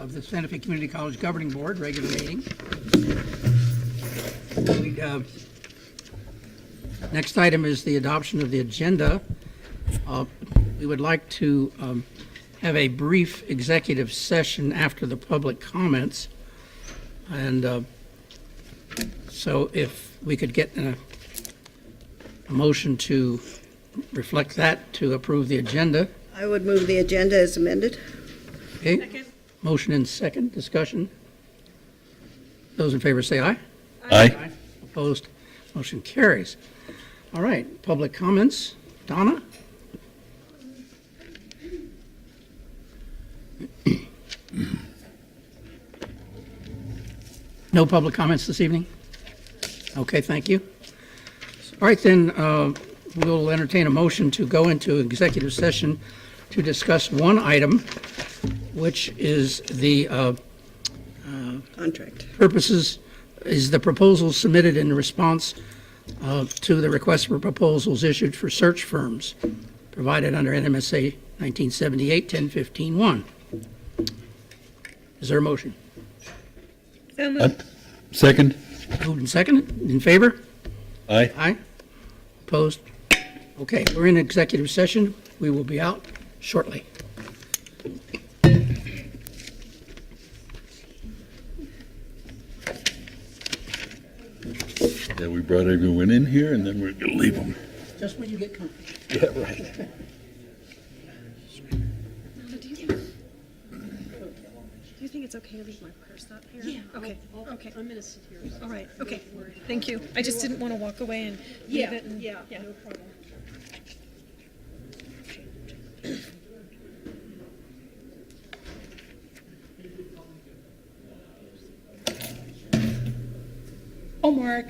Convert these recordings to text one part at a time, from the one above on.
of the Santa Fe Community College Governing Board, regular meeting. Next item is the adoption of the agenda. We would like to have a brief executive session after the public comments. And so if we could get a motion to reflect that, to approve the agenda. I would move the agenda as amended. Okay. Second. Motion and second. Discussion. Those in favor say aye. Aye. Opposed? Motion carries. All right. Public comments. Donna? No public comments this evening? Okay, thank you. All right, then we'll entertain a motion to go into executive session to discuss one item, which is the Contract. purposes, is the proposals submitted in response to the request for proposals issued for search firms provided under NMSA 1978-1015-1. Is there a motion? Second. Moved and seconded. In favor? Aye. Aye. Opposed? Okay, we're in executive session. We will be out shortly. Yeah, we brought everyone in here, and then we're going to leave them. Just when you get comfortable. Yeah, right. Do you think it's okay to leave my purse up here? Yeah. Okay. Okay. I'm gonna sit here. All right. Okay. Thank you. I just didn't want to walk away and leave it. And, Yeah. No problem. Oh, Mark.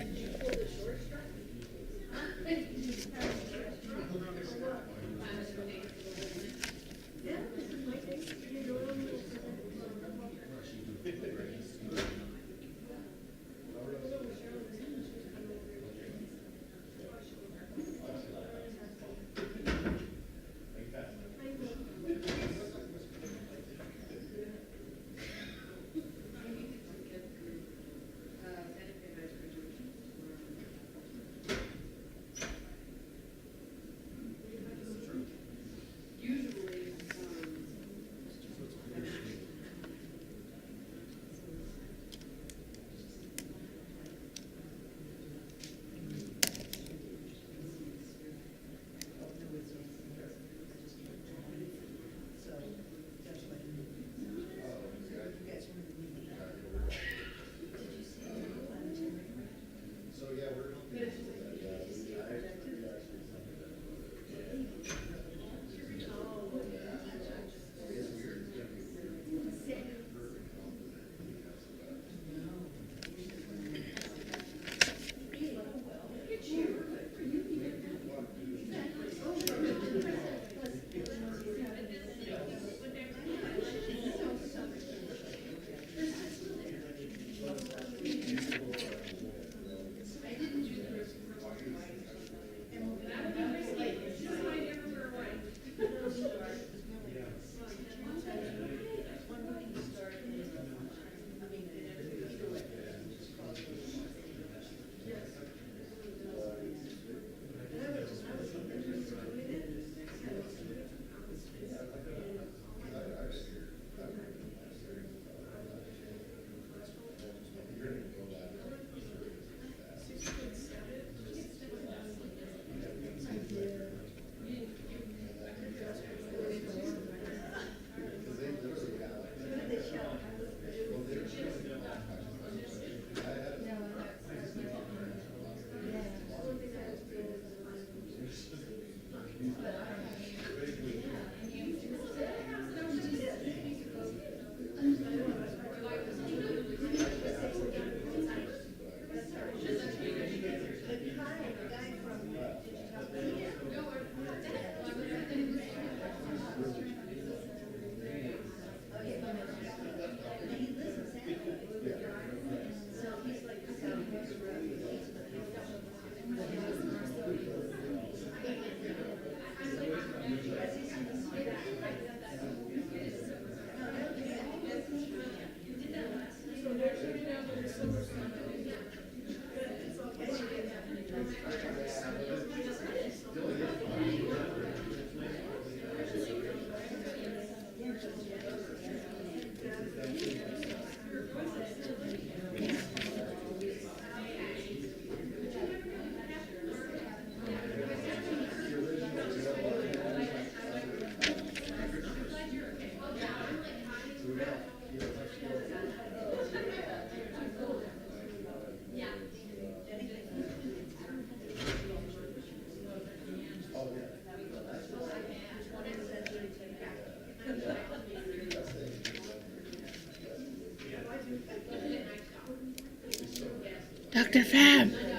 Dr. Fab.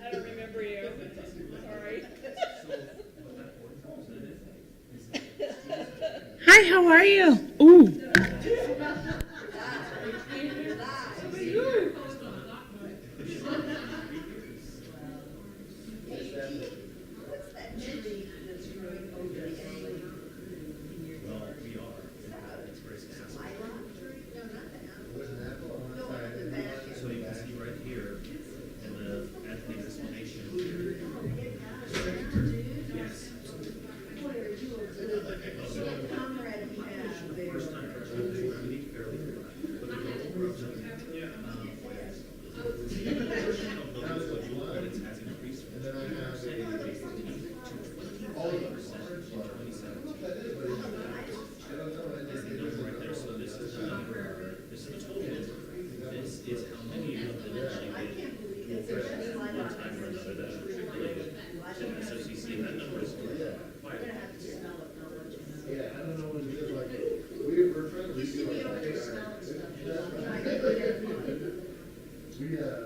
I don't remember you. Sorry. Hi, how are you? Ooh. So you can see right here in the ethnic explanation. Yes. Thank you.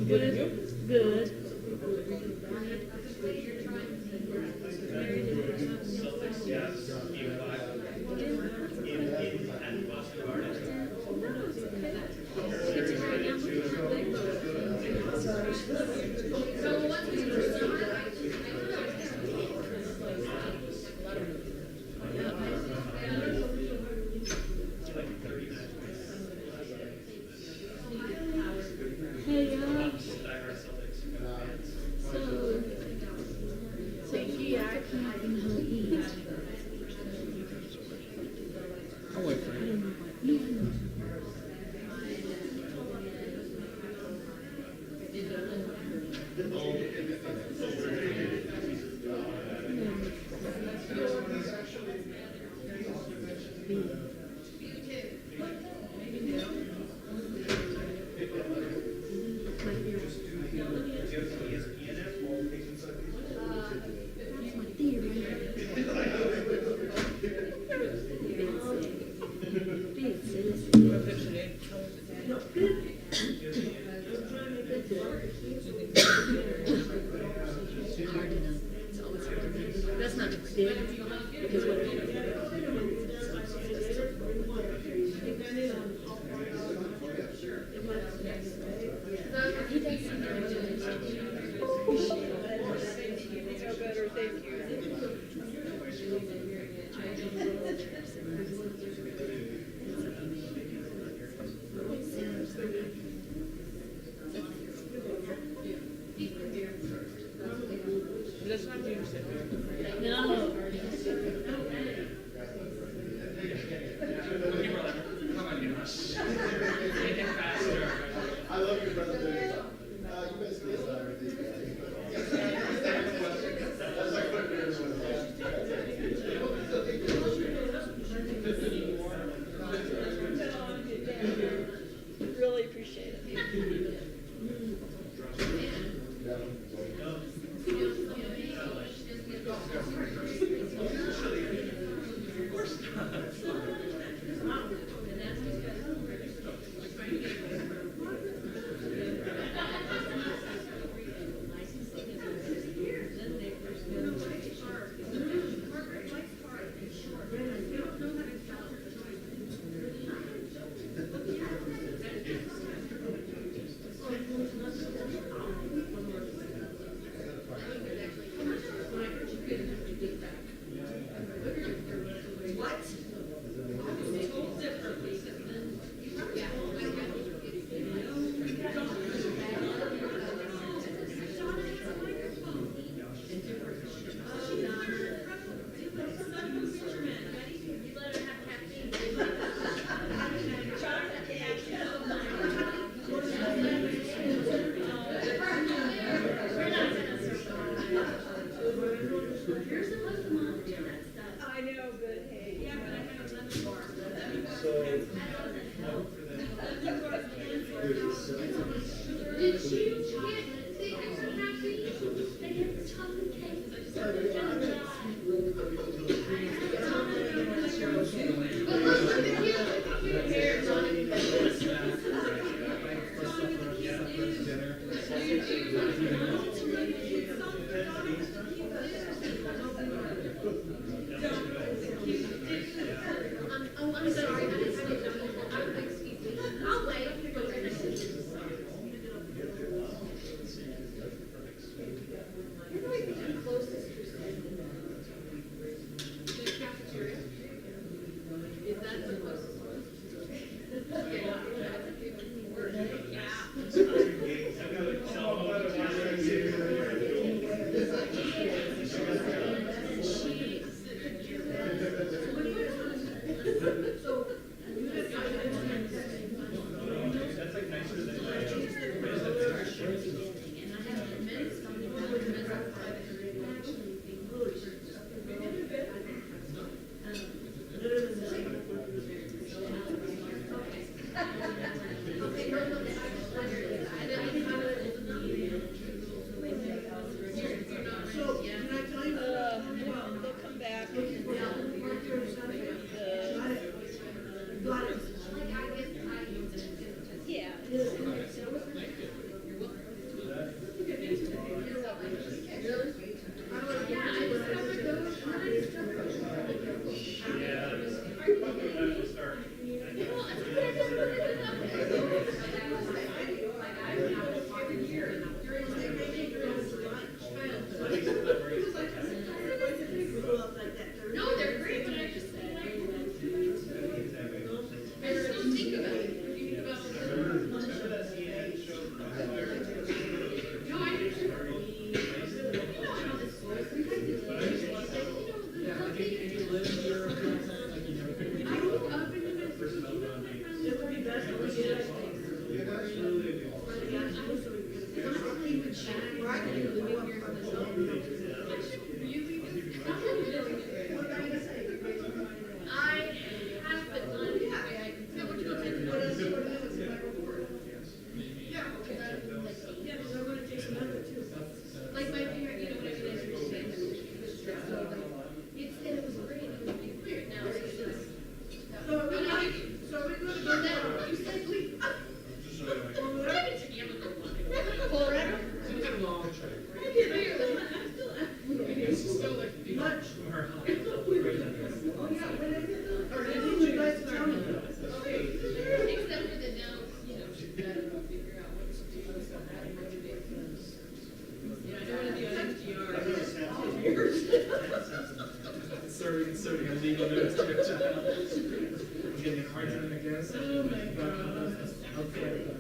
Good. Good. Hey, y'all. So yeah, I can't eat. I'll wait for you. That's not because better, thank you. Serving a legal notice to your child. I'm getting a hard time, I guess. Oh my God. Okay.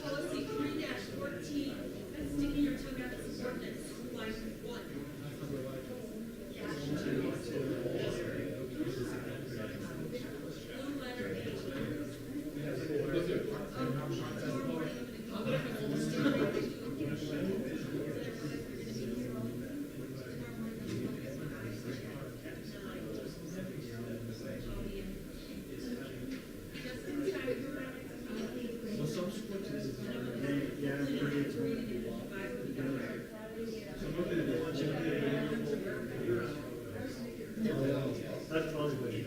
Policy 3-14, sticking your tongue out as ordinance, line 1. Blue letter That's probably what it is.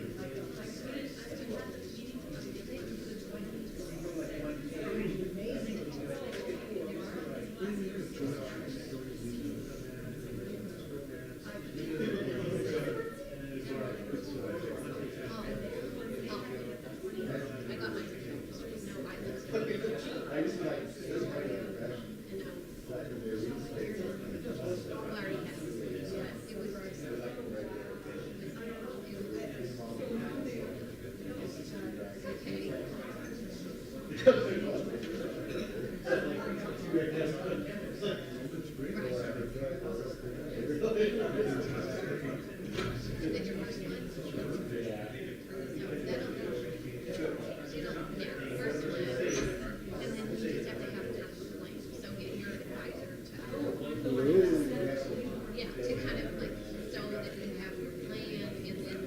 Yeah, to kind of like, so that you have your plan and then,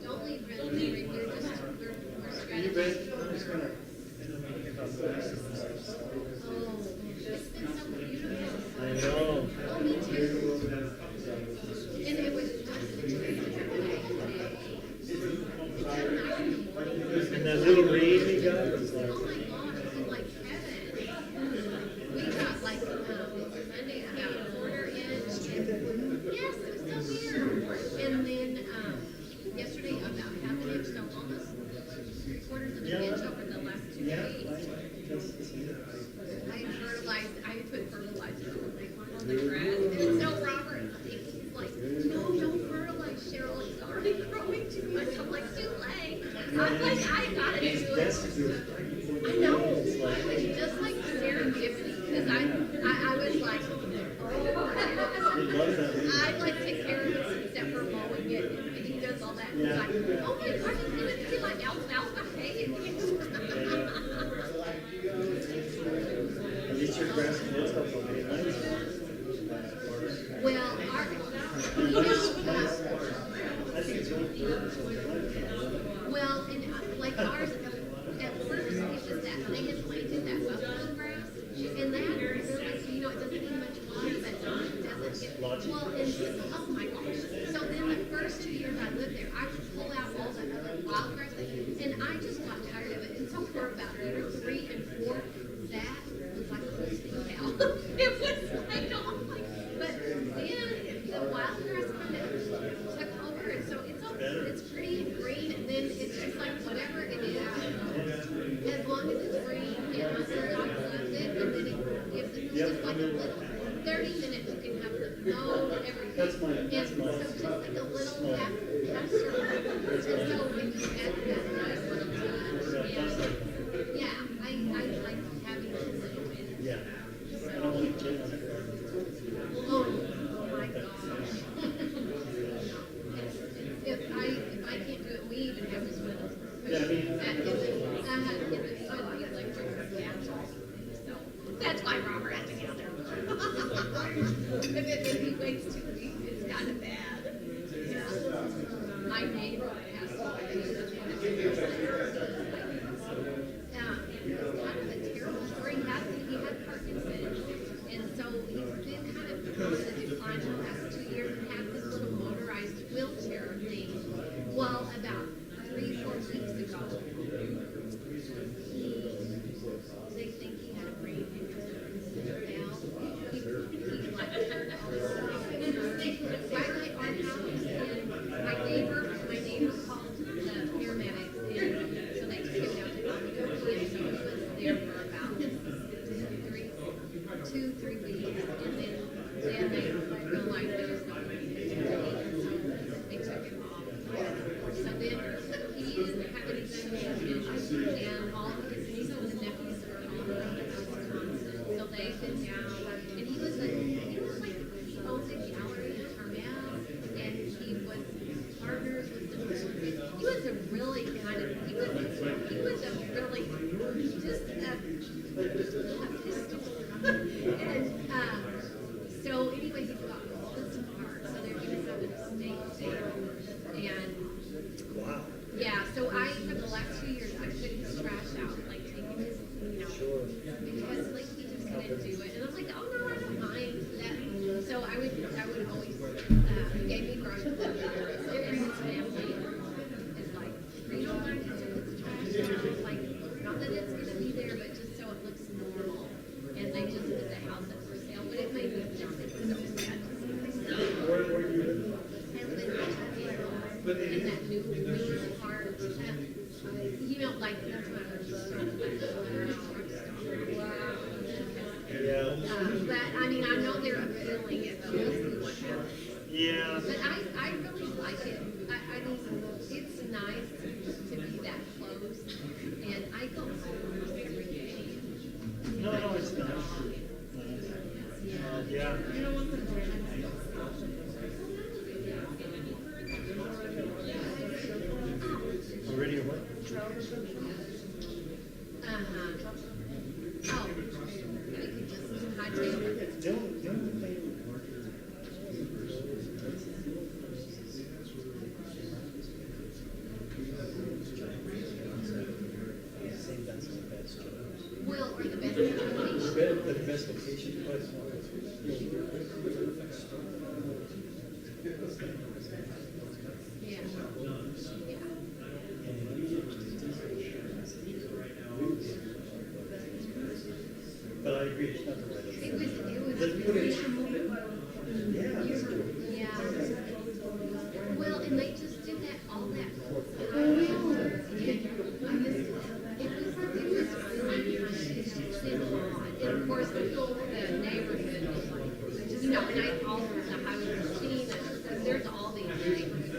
don't leave really, we're just, we're strategizing. Oh, it's been so beautiful. I know. Oh, me too. And it was just And that little read we got was like, oh my God, it's like heaven. We got like, Sunday about a quarter inch. And, yes, it was so weird. And then, yesterday about half an inch, so almost 3/4 of an inch over the last 2 yeah, days. I fertilized, I put fertilizer on the grass. And so Robert, he's like, no, don't fertilize, Cheryl, it's already growing too much. I'm like, too late. I'm like, I gotta do it. I know. I was just like serendipity, because I was like, oh, I like take care of it except for mowing it, and he does all that. And he's like, oh my gosh, it's gonna be like alfalfa hay. at least your grass knows how to be nice. Well, our, I think it's really good. well, and like ours, at first, it's just that they had planted that buffalo grass, and that really, you know, it doesn't need much water, but it doesn't get, well, and, oh my gosh. So then the first 2 years I lived there, I would pull out all the other wild grass, and I just got tired of it, and so for about year 3 and 4, that was like a whole thing now. It was like, oh my, but then the wild grass kind of took over, and so it's pretty and green, and then it's just like whatever it is, as long as it's green, and my little dog loves it, and then it gives it just like a little 30 minutes you can have the mow and everything. That's my And so just like a little pasture. And so when you add that nice little touch, and yeah, I like having this little bit. Yeah. I don't want to get on it. Oh my gosh. If I can't do it, we even have this little push Yeah, I mean- that in the soil, the electric gas. So that's why Robert has to get out there. If he waits 2 weeks, it's kind of bad. Yeah. My neighbor has to kind of a terrible story. He had Parkinson's, and so he's been kind of on the decline the last 2 years and had this little motorized wheelchair thing. Well, about 3-4 weeks ago, they think he had a brain injury. 2-3 weeks, and then they realized there was no money to take, so they took him off. So then he didn't have any benefits, and all of his nieces and nephews are all from Wisconsin. So they've been down, and he was like, he owned a gallery in Carmel, and he was partners with the, he was a really kind of, he was a really, just a pistol. And, so anyway, he's got all this art, so they're gonna have an estate sale. And, Wow. yeah, so for the last 2 years, I put his trash out, like taking his, because like he just couldn't do it. And I'm like, oh no, I don't mind that. So I would always, he gave me brush with his family is like, you don't mind to take his trash out, like, not that it's gonna be there, but just so it looks normal. And they just put the house up for sale, but it made me just so sad. Where do you live? I live in that new part. You know, like, that's what I was just talking about. Wow. But, I mean, I know they're appealing it, but we'll see what happens. Yeah. But I really like it. I mean, it's nice to be that close. And I go home almost every day. No, it's not. Yeah. Already what? Oh, we could just hightail it. Don't they? Well, or the best location. The best location, but Yeah. but I agree, it's not the right. It was. Let's put it. Yeah. Yeah. Well, and they just did that, all that. And of course, the neighborhood was like, you know, and I was seeing it, because there's all these things.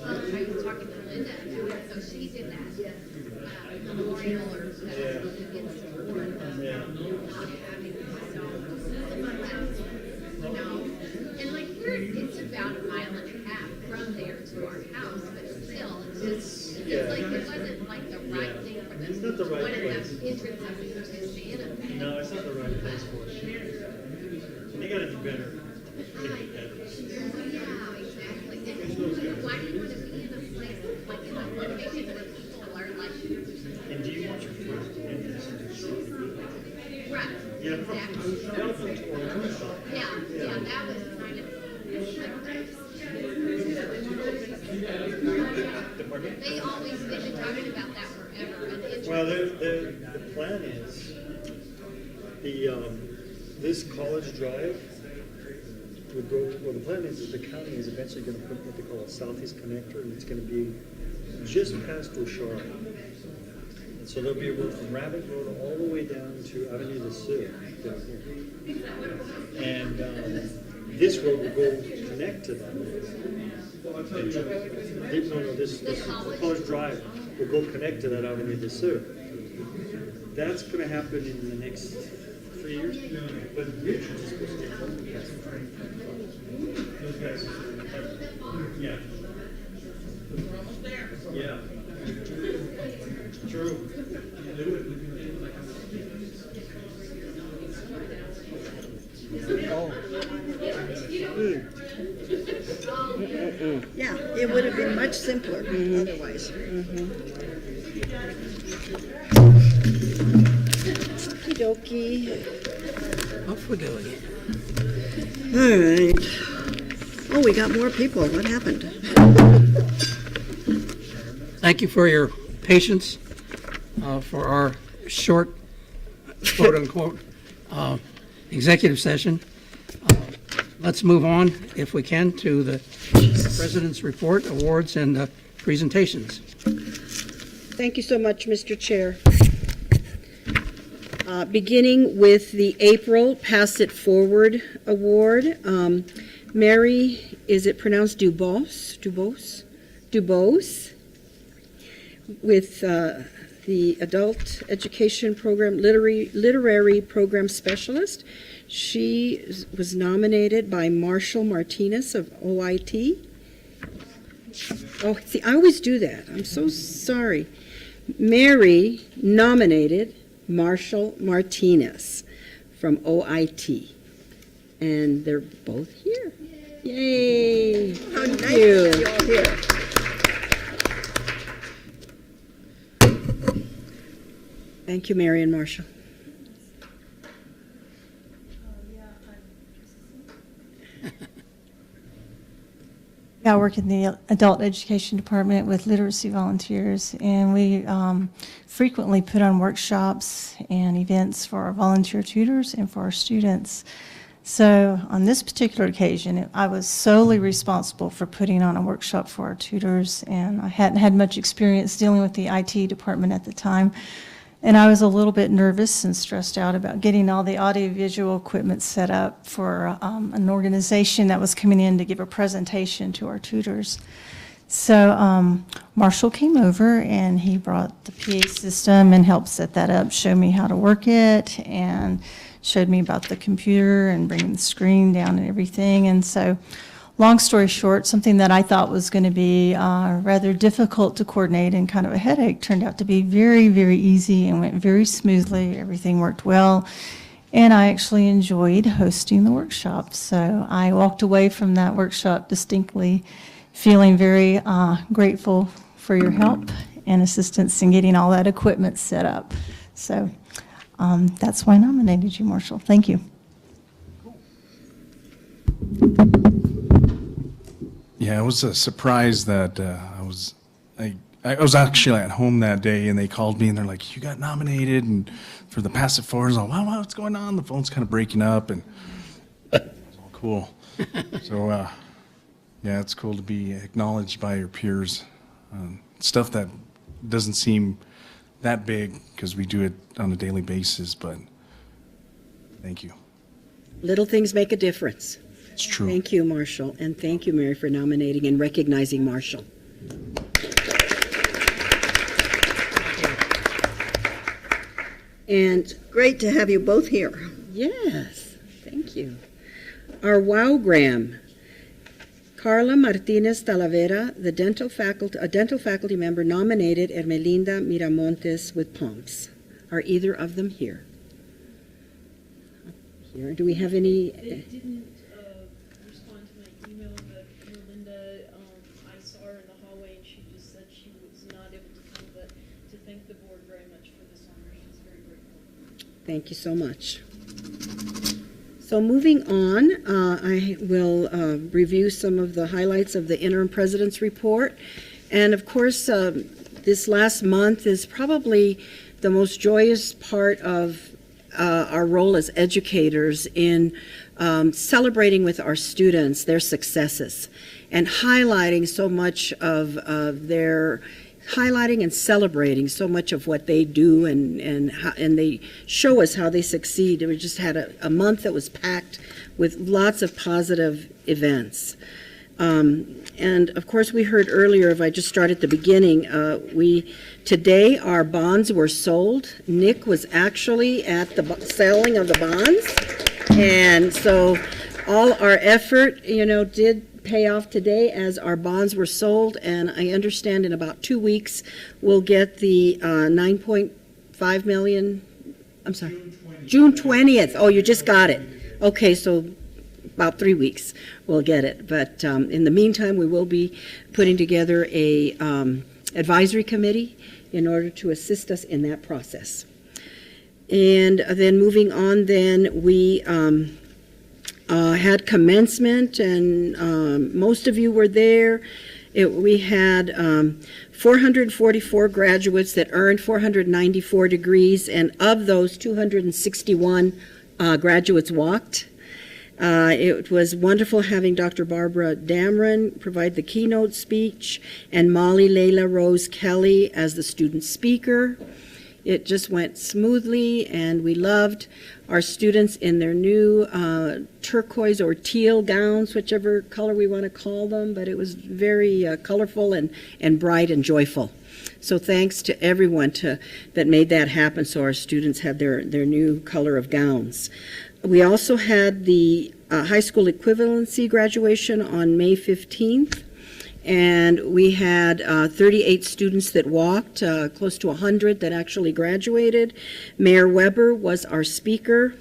I was talking to Linda about it, so she did that memorial or that against the war, not having it. So, you know, and like it's about 1.5 miles from there to our house, but still, it's like it wasn't like the right thing for them. It's not the right one place. of the entrances to Santa Fe. No, it's not the right place for it. They gotta do better. Yeah, exactly. And why do you want to be in a place like in a location where people are like, And do you want your first entrance into the city? right? Yeah. Exactly. Yeah. Yeah, that was kind of like, they always been talking about that forever. And the Well, the plan is this College Drive would go. Well, the plan is that the county is eventually going to put what they call a Southeast Connector, and it's going to be just past Oshara. And so there'll be a road from Rabbit Road all the way down to Avenue de Sioux down here. And this road will go connect to that. This College Drive will go connect to that Avenue de Sioux. That's going to happen in the next 3 years. But Rich is supposed to get home past the train. Those guys. Yeah. We're almost there. Yeah. True. Yeah, it would have been much simpler otherwise. Okey dokey. Off we go again. All right. Oh, we got more people. What happened? Thank you for your patience for our short, quote unquote, executive session. Let's move on, if we can, to the President's Report, awards, and presentations. Thank you so much, Mr. Chair. Beginning with the April Pass It Forward Award. Mary, is it pronounced Dubose? With the Adult Education Program, Literary Program Specialist. She was nominated by Marshall Martinez of OIT. Oh, see, I always do that. I'm so sorry. Mary nominated Marshall Martinez from OIT. And they're both here. Yay! How nice you're here. Thank you, Mary and Marshall. I work in the adult education department with literacy volunteers, and we frequently put on workshops and events for our volunteer tutors and for our students. So on this particular occasion, I was solely responsible for putting on a workshop for our tutors, and I hadn't had much experience dealing with the IT department at the time. And I was a little bit nervous and stressed out about getting all the audiovisual equipment set up for an organization that was coming in to give a presentation to our tutors. So Marshall came over and he brought the PA system and helped set that up, show me how to work it, and showed me about the computer and bringing the screen down and everything. And so long story short, something that I thought was going to be rather difficult to coordinate and kind of a headache turned out to be very, very easy and went very smoothly. Everything worked well, and I actually enjoyed hosting the workshop. So I walked away from that workshop distinctly feeling very grateful for your help and assistance in getting all that equipment set up. So that's why I nominated you, Marshall. Thank you. Yeah, it was a surprise that I was actually at home that day, and they called me and they're like, "You got nominated," and for the Pass It Forward. I was like, "Wow, what's going on?" The phone's kind of breaking up, and it was all cool. So yeah, it's cool to be acknowledged by your peers. Stuff that doesn't seem that big because we do it on a daily basis, but thank you. Little things make a difference. It's true. Thank you, Marshall, and thank you, Mary, for nominating and recognizing Marshall. And Great to have you both here. yes, thank you. Our WOWgram, Carla Martinez Talavera, a dental faculty member, nominated Ermelinda Miramontes with Pomps. Are either of them here? Here. Do we have any? They didn't respond to my email, but Melinda, I saw her in the hallway and she just said she was not able to come, but to thank the board very much for this honor. She's very grateful. Thank you so much. So moving on, I will review some of the highlights of the Interim President's Report. And of course, this last month is probably the most joyous part of our role as educators in celebrating with our students their successes and highlighting so much of highlighting and celebrating so much of what they do, and they show us how they succeed. We just had a month that was packed with lots of positive events. And of course, we heard earlier, if I just start at the beginning, today our bonds were sold. Nick was actually at the selling of the bonds. And so all our effort, did pay off today as our bonds were sold. And I understand in about 2 weeks, we'll get the 9.5 million, I'm sorry, June 20th. Oh, you just got it. Okay, so about 3 weeks we'll get it. But in the meantime, we will be putting together a advisory committee in order to assist us in that process. And then moving on, then we had commencement, and most of you were there. We had 444 graduates that earned 494 degrees, and of those, 261 graduates walked. It was wonderful having Dr. Barbara Dameron provide the keynote speech and Molly Layla Rose Kelly as the student speaker. It just went smoothly, and we loved our students in their new turquoise or teal gowns, whichever color we want to call them, but it was very colorful and bright and joyful. So thanks to everyone that made that happen, so our students had their new color of gowns. We also had the high school equivalency graduation on May 15th. And we had 38 students that walked, close to 100 that actually graduated. Mayor Weber was our speaker,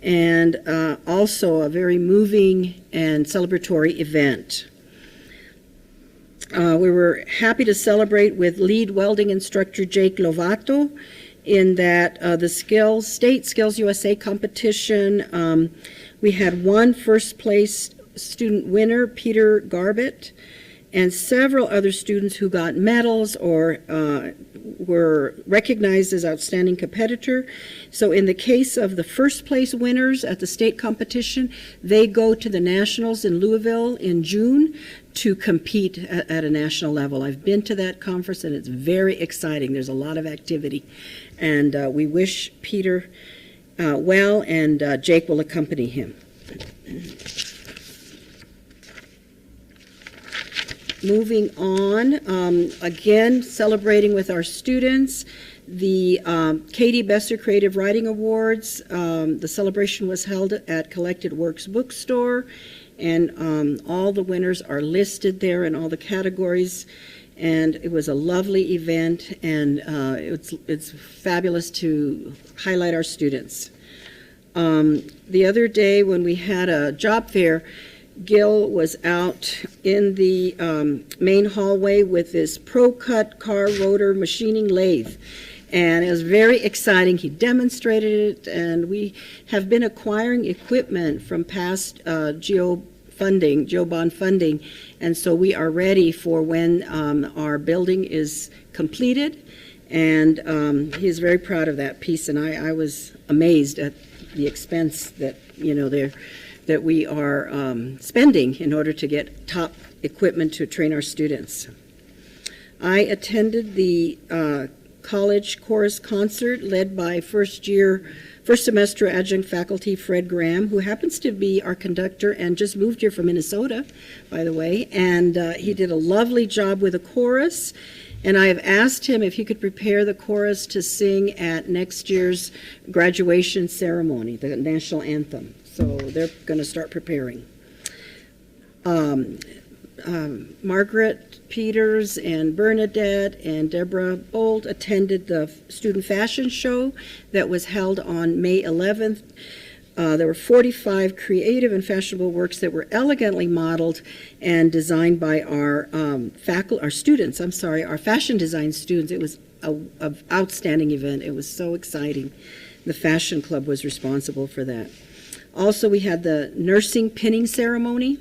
and also a very moving and celebratory event. We were happy to celebrate with lead welding instructor Jake Lovato in that the State Skills USA competition. We had one first place student winner, Peter Garbett, and several other students who got medals or were recognized as outstanding competitor. So in the case of the first place winners at the state competition, they go to the nationals in Louisville in June to compete at a national level. I've been to that conference, and it's very exciting. There's a lot of activity, and we wish Peter well, and Jake will accompany him. Moving on, again, celebrating with our students, the Katy Besser Creative Writing Awards. The celebration was held at Collected Works Bookstore, and all the winners are listed there in all the categories. And it was a lovely event, and it's fabulous to highlight our students. The other day when we had a job fair, Gil was out in the main hallway with this Pro-Cut car rotor machining lathe, and it was very exciting. He demonstrated it, and we have been acquiring equipment from past GEO bond funding, and so we are ready for when our building is completed, and he's very proud of that piece, and I was amazed at the expense that, that we are spending in order to get top equipment to train our students. I attended the college chorus concert led by first semester adjunct faculty Fred Graham, who happens to be our conductor and just moved here from Minnesota, by the way, and he did a lovely job with the chorus. And I have asked him if he could prepare the chorus to sing at next year's graduation ceremony, the national anthem. So they're going to start preparing. Margaret Peters and Bernadette and Deborah Bolt attended the student fashion show that was held on May 11th. There were 45 creative and fashionable works that were elegantly modeled and designed by our fashion design students. It was an outstanding event. It was so exciting. The Fashion Club was responsible for that. Also, we had the nursing pinning ceremony.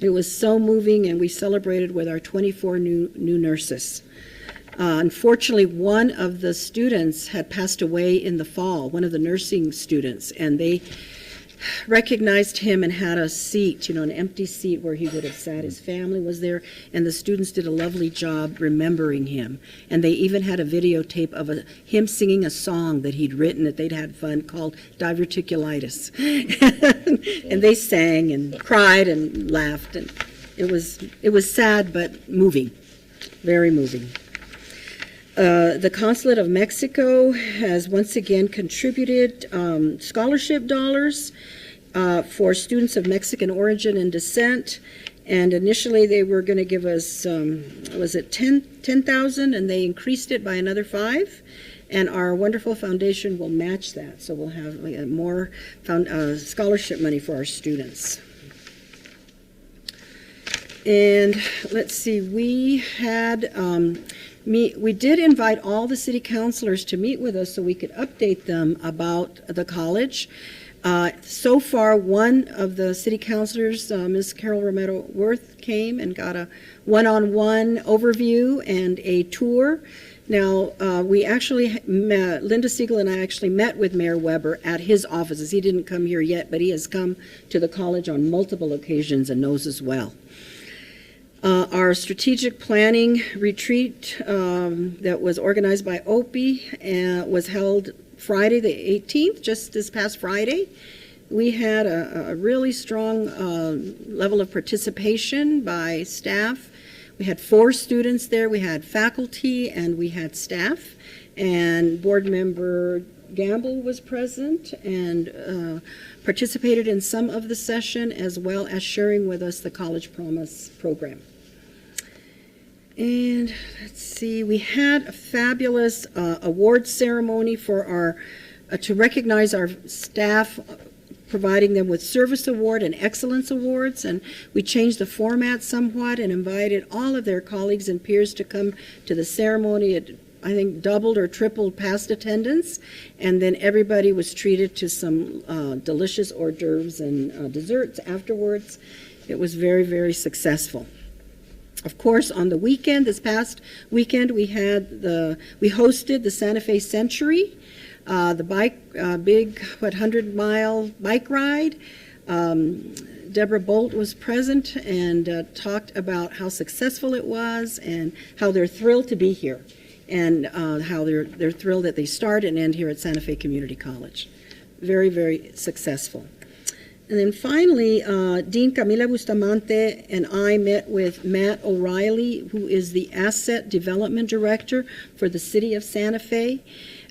It was so moving, and we celebrated with our 24 new nurses. Unfortunately, one of the students had passed away in the fall, one of the nursing students, and they recognized him and had a seat, an empty seat where he would have sat. His family was there, and the students did a lovely job remembering him. And they even had a videotape of him singing a song that he'd written that they'd had fun called Diverticulitis. And they sang and cried and laughed, and it was sad but moving, very moving. The Consulate of Mexico has once again contributed scholarship dollars for students of Mexican origin and descent. And initially they were going to give us, was it 10,000, and they increased it by another 5. And our wonderful foundation will match that. So we'll have more scholarship money for our students. And let's see, we had... we did invite all the city councilors to meet with us so we could update them about the college. So far, one of the city councilors, Ms. Carol Romero-Worth, came and got a one-on-one overview and a tour. Now, we actually, Linda Siegel and I actually met with Mayor Weber at his offices. He didn't come here yet, but he has come to the college on multiple occasions and knows us well. Our strategic planning retreat that was organized by OPI was held Friday the 18th, just this past Friday. We had a really strong level of participation by staff. We had 4 students there. We had faculty and we had staff. And board member Gamble was present and participated in some of the session, as well as sharing with us the College Promise program. And let's see, we had a fabulous award ceremony for our to recognize our staff, providing them with service award and excellence awards, and we changed the format somewhat and invited all of their colleagues and peers to come to the ceremony. It, I think, doubled or tripled past attendance, and then everybody was treated to some delicious hors d'oeuvres and desserts afterwards. It was very, very successful. Of course, on the weekend, this past weekend, we hosted the Santa Fe Century, the big 100-mile bike ride. Deborah Bolt was present and talked about how successful it was and how they're thrilled to be here, and how they're thrilled that they start and end here at Santa Fe Community College. Very, very successful. And then finally, Dean Camila Bustamante and I met with Matt O'Reilly, who is the Asset Development Director for the City of Santa Fe.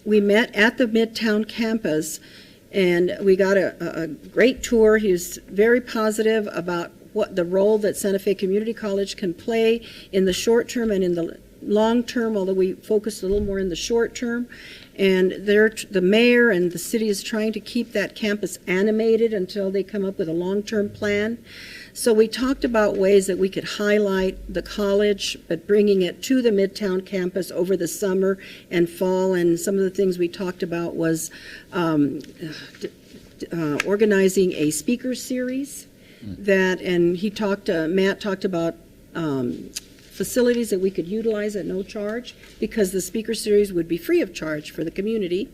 We met at the Midtown campus, and we got a great tour. He was very positive about what the role that Santa Fe Community College can play in the short term and in the long term, although we focused a little more in the short term. And the mayor and the city is trying to keep that campus animated until they come up with a long-term plan. So we talked about ways that we could highlight the college, but bringing it to the Midtown campus over the summer and fall. And some of the things we talked about was organizing a speaker series and Matt talked about facilities that we could utilize at no charge, because the speaker series would be free of charge for the community.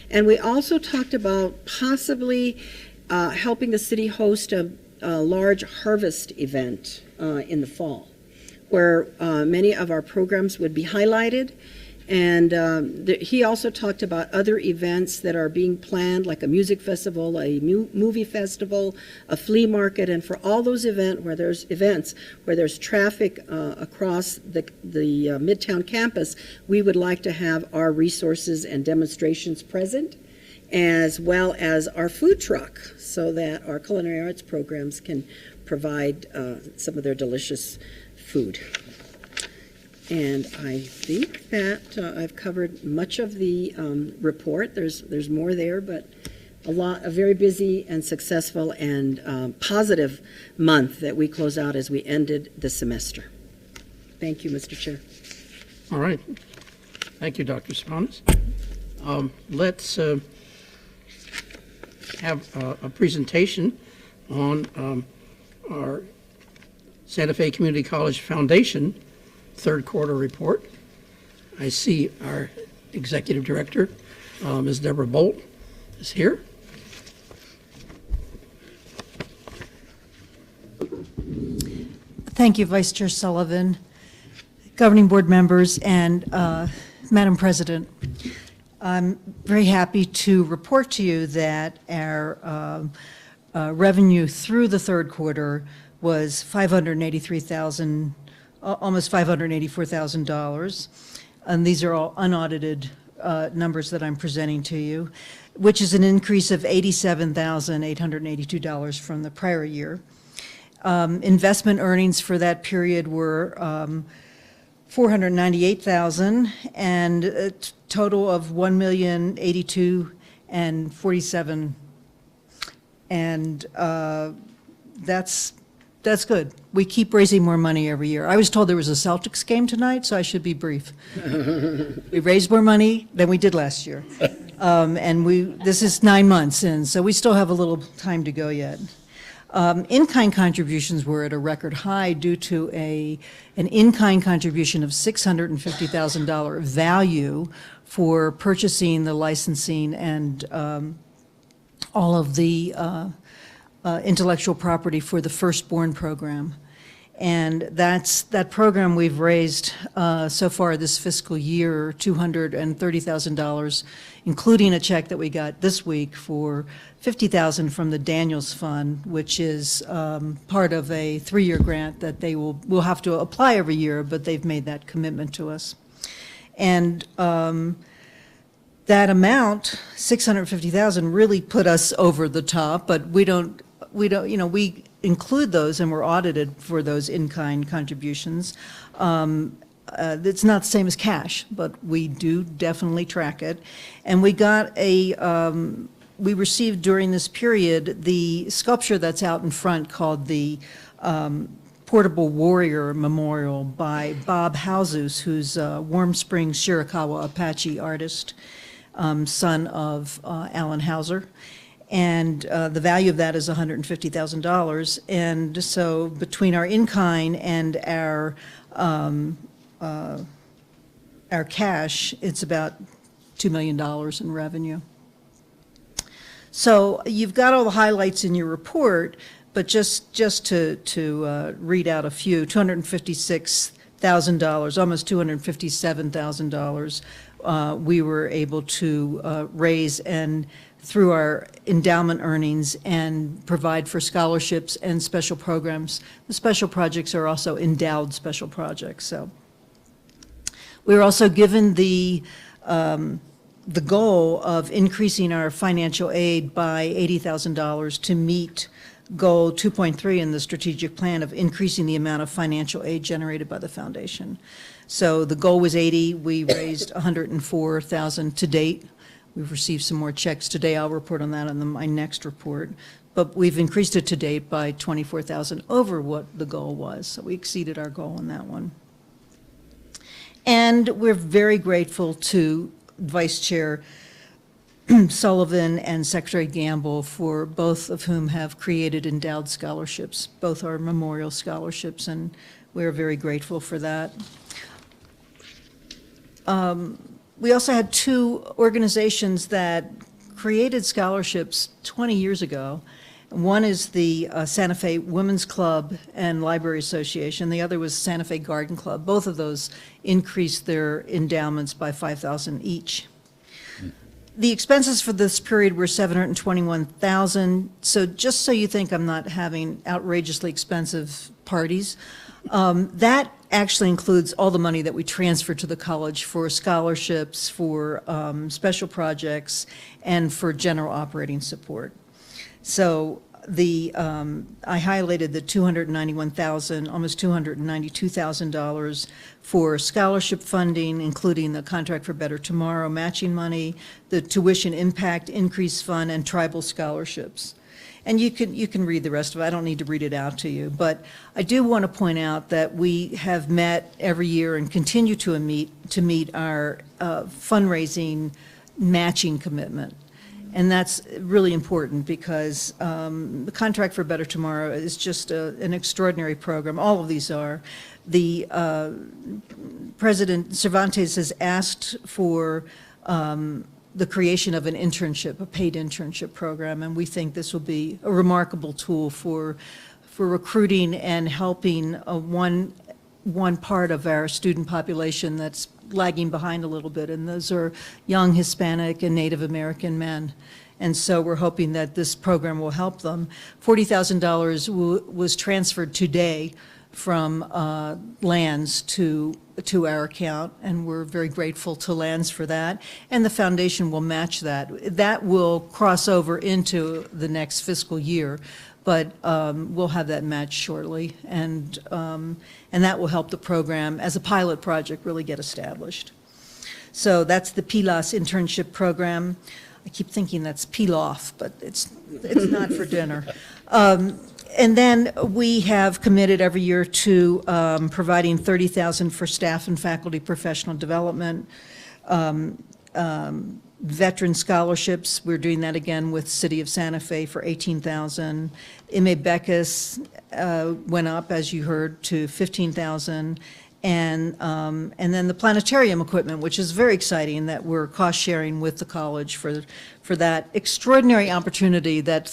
And we also talked about possibly helping the city host a large harvest event in the fall, where many of our programs would be highlighted. And he also talked about other events that are being planned, like a music festival, a movie festival, a flea market, and for all those events where there's traffic across the Midtown campus, we would like to have our resources and demonstrations present, as well as our food truck, so that our culinary arts programs can provide some of their delicious food. And I think that I've covered much of the report. There's more there, but a very busy and successful and positive month that we close out as we ended the semester. Thank you, Mr. Chair. All right. Thank you, Dr. Spanos. Let's have a presentation on our Santa Fe Community College Foundation third quarter report. I see our executive director, Ms. Deborah Bolt, is here. Thank you, Vice Chair Sullivan, governing board members, and Madam President. I'm very happy to report to you that our revenue through the third quarter was $583,000, almost $584,000. And these are all unaudited numbers that I'm presenting to you, which is an increase of $87,882 from the prior year. Investment earnings for that period were $498,000, and a total of $1,082,047, and that's good. We keep raising more money every year. I was told there was a Celtics game tonight, so I should be brief. We raised more money than we did last year, and this is 9 months in, so we still have a little time to go yet. In-kind contributions were at a record high due to an in-kind contribution of $650,000 value for purchasing the licensing and all of the intellectual property for the Firstborn program. And that program we've raised so far this fiscal year, $230,000, including a check that we got this week for $50,000 from the Daniels Fund, which is part of a 3-year grant that we'll have to apply every year, but they've made that commitment to us. And that amount, $650,000, really put us over the top, but we include those and we're audited for those in-kind contributions. It's not the same as cash, but we do definitely track it. And we received during this period the sculpture that's out in front called the Portable Warrior Memorial by Bob Hausus, who's a Warm Springs, Chiricahua Apache artist, son of Alan Hauser. And the value of that is $150,000. And so between our in-kind and our cash, it's about $2 million in revenue. So you've got all the highlights in your report, but just to read out a few, $256,000, almost $257,000, we were able to raise and through our endowment earnings and provide for scholarships and special programs. The special projects are also endowed special projects. So we were also given the goal of increasing our financial aid by $80,000 to meet goal 2.3 in the strategic plan of increasing the amount of financial aid generated by the foundation. So the goal was 80. We raised 104,000 to date. We've received some more checks today. I'll report on that on my next report. But we've increased it to date by 24,000 over what the goal was. So we exceeded our goal on that one. And we're very grateful to Vice Chair Sullivan and Secretary Gamble, for both of whom have created endowed scholarships. Both are memorial scholarships, and we're very grateful for that. We also had 2 organizations that created scholarships 20 years ago. One is the Santa Fe Women's Club and Library Association. The other was Santa Fe Garden Club. Both of those increased their endowments by $5,000 each. The expenses for this period were $721,000. So just so you think I'm not having outrageously expensive parties, that actually includes all the money that we transfer to the college for scholarships, for special projects, and for general operating support. So I highlighted the $291,000, almost $292,000 for scholarship funding, including the Contract for Better Tomorrow matching money, the Tuition Impact Increase Fund, and tribal scholarships. And you can read the rest of it. I don't need to read it out to you. But I do want to point out that we have met every year and continue to meet our fundraising matching commitment. And that's really important because the Contract for Better Tomorrow is just an extraordinary program. All of these are. The President Cervantes has asked for the creation of an internship, a paid internship program, and we think this will be a remarkable tool for recruiting and helping one part of our student population that's lagging behind a little bit, and those are young Hispanic and Native American men. And so we're hoping that this program will help them. $40,000 was transferred today from Lands to our account, and we're very grateful to Lands for that. And the foundation will match that. That will cross over into the next fiscal year, but we'll have that match shortly, and that will help the program as a pilot project really get established. So that's the PILAS internship program. I keep thinking that's Pilaf, but it's not for dinner. And then we have committed every year to providing $30,000 for staff and faculty professional development. Veteran scholarships, we're doing that again with City of Santa Fe for $18,000. M.A. Beckus went up, as you heard, to $15,000. And then the planetarium equipment, which is very exciting, that we're cost sharing with the college for that extraordinary opportunity that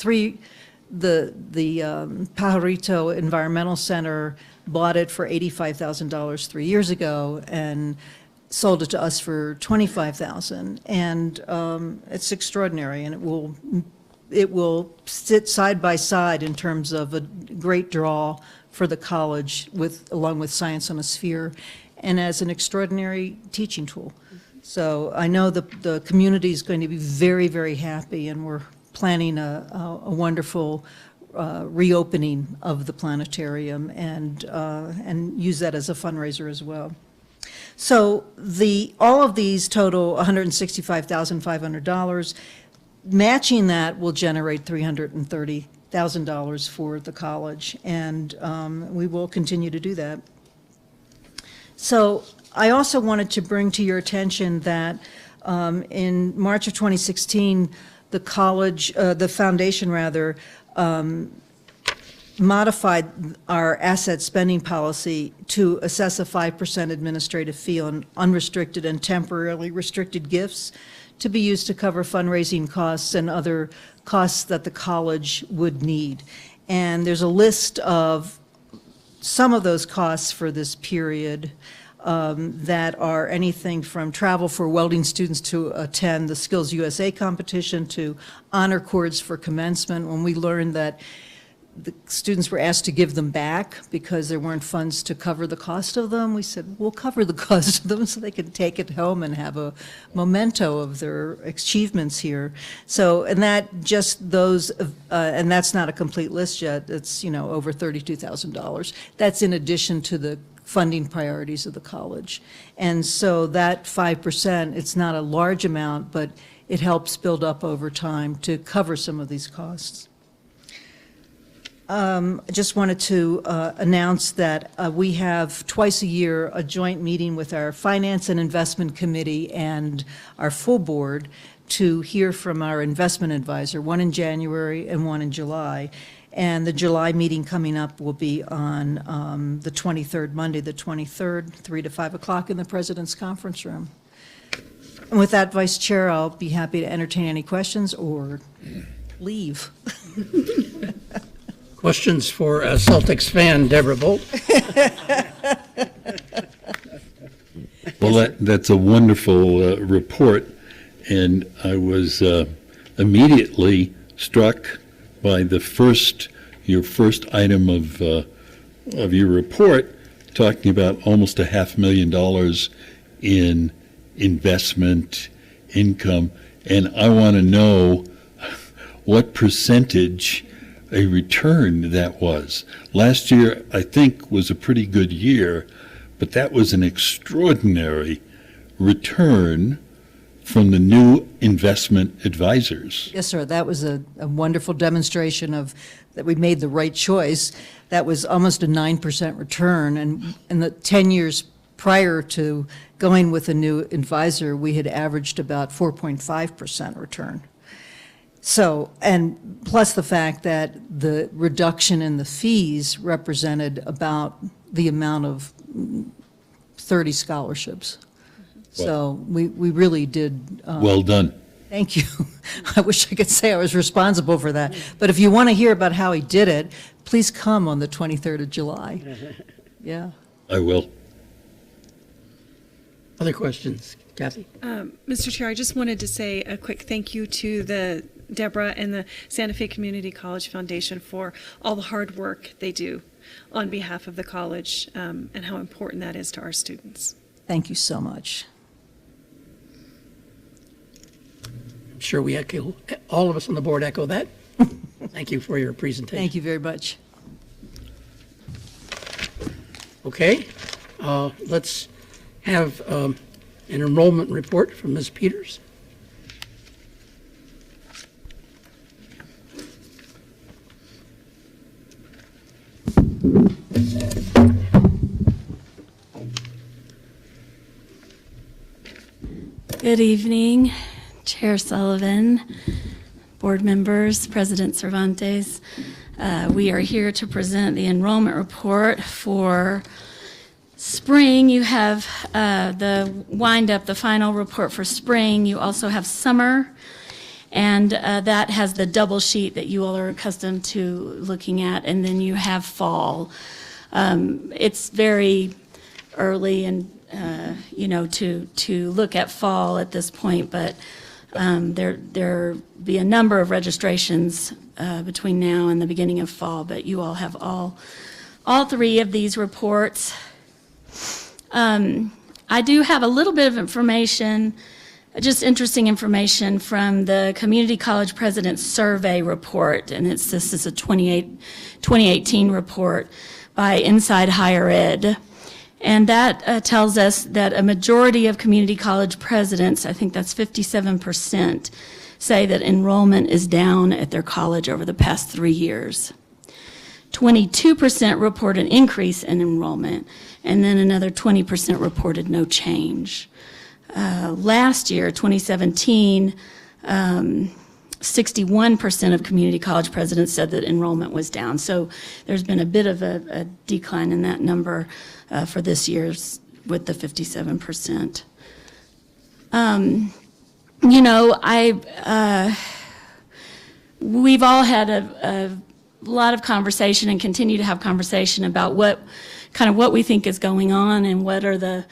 the Pajarito Environmental Center bought it for $85,000 3 years ago and sold it to us for $25,000. And it's extraordinary, and it will sit side by side in terms of a great draw for the college along with Science on a Sphere, and as an extraordinary teaching tool. So I know the community is going to be very, very happy, and we're planning a wonderful reopening of the planetarium and use that as a fundraiser as well. So all of these total $165,500. Matching that will generate $330,000 for the college, and we will continue to do that. So I also wanted to bring to your attention that in March of 2016, the college, the foundation rather, modified our asset spending policy to assess a 5% administrative fee on unrestricted and temporarily restricted gifts to be used to cover fundraising costs and other costs that the college would need. And there's a list of some of those costs for this period that are anything from travel for welding students to attend the Skills USA competition to honor cords for commencement. When we learned that the students were asked to give them back because there weren't funds to cover the cost of them, we said, we'll cover the cost of them so they can take it home and have a memento of their achievements here. So, and that just those, and that's not a complete list yet, it's, over $32,000. That's in addition to the funding priorities of the college. And so that 5%, it's not a large amount, but it helps build up over time to cover some of these costs. I just wanted to announce that we have twice a year a joint meeting with our Finance and Investment Committee and our full board to hear from our investment advisor, one in January and one in July. And the July meeting coming up will be on the 23rd, Monday the 23rd, 3 to 5 o'clock in the President's Conference Room. And with that, Vice Chair, I'll be happy to entertain any questions or leave. Questions for a Celtics fan, Deborah Bolt? Well, that's a wonderful report, and I was immediately struck by your first item of your report, talking about almost $500,000 in investment income, and I want to know what percentage a return that was. Last year, I think, was a pretty good year, but that was an extraordinary return from the new investment advisors. Yes, sir. That was a wonderful demonstration of that we made the right choice. That was almost a 9% return, and in the 10 years prior to going with a new advisor, we had averaged about 4.5% return. So, and plus the fact that the reduction in the fees represented about the amount of 30 scholarships. So we really did. Well done. Thank you. I wish I could say I was responsible for that. But if you want to hear about how he did it, please come on the 23rd of July. Yeah. I will. Other questions? Kathy? Mr. Chair, I just wanted to say a quick thank you to Deborah and the Santa Fe Community College Foundation for all the hard work they do on behalf of the college and how important that is to our students. Thank you so much. I'm sure we echo, all of us on the board echo that. Thank you for your presentation. Thank you very much. Okay, let's have an enrollment report from Ms. Peters. Good evening, Chair Sullivan, board members, President Cervantes. We are here to present the enrollment report for spring. You have the wind-up, the final report for spring. You also have summer. And that has the double sheet that you all are accustomed to looking at, and then you have fall. It's very early and to look at fall at this point, but there be a number of registrations between now and the beginning of fall, but you all have all three of these reports. I do have a little bit of information, just interesting information from the Community College President's Survey report, and this is a 2018 report by Inside Higher Ed. And that tells us that a majority of community college presidents, I think that's 57%, say that enrollment is down at their college over the past 3 years. 22% report an increase in enrollment, and then another 20% reported no change. Last year, 2017, 61% of community college presidents said that enrollment was down. So there's been a bit of a decline in that number for this year's with the 57%. We've all had a lot of conversation and continue to have conversation about what we think is going on and what are the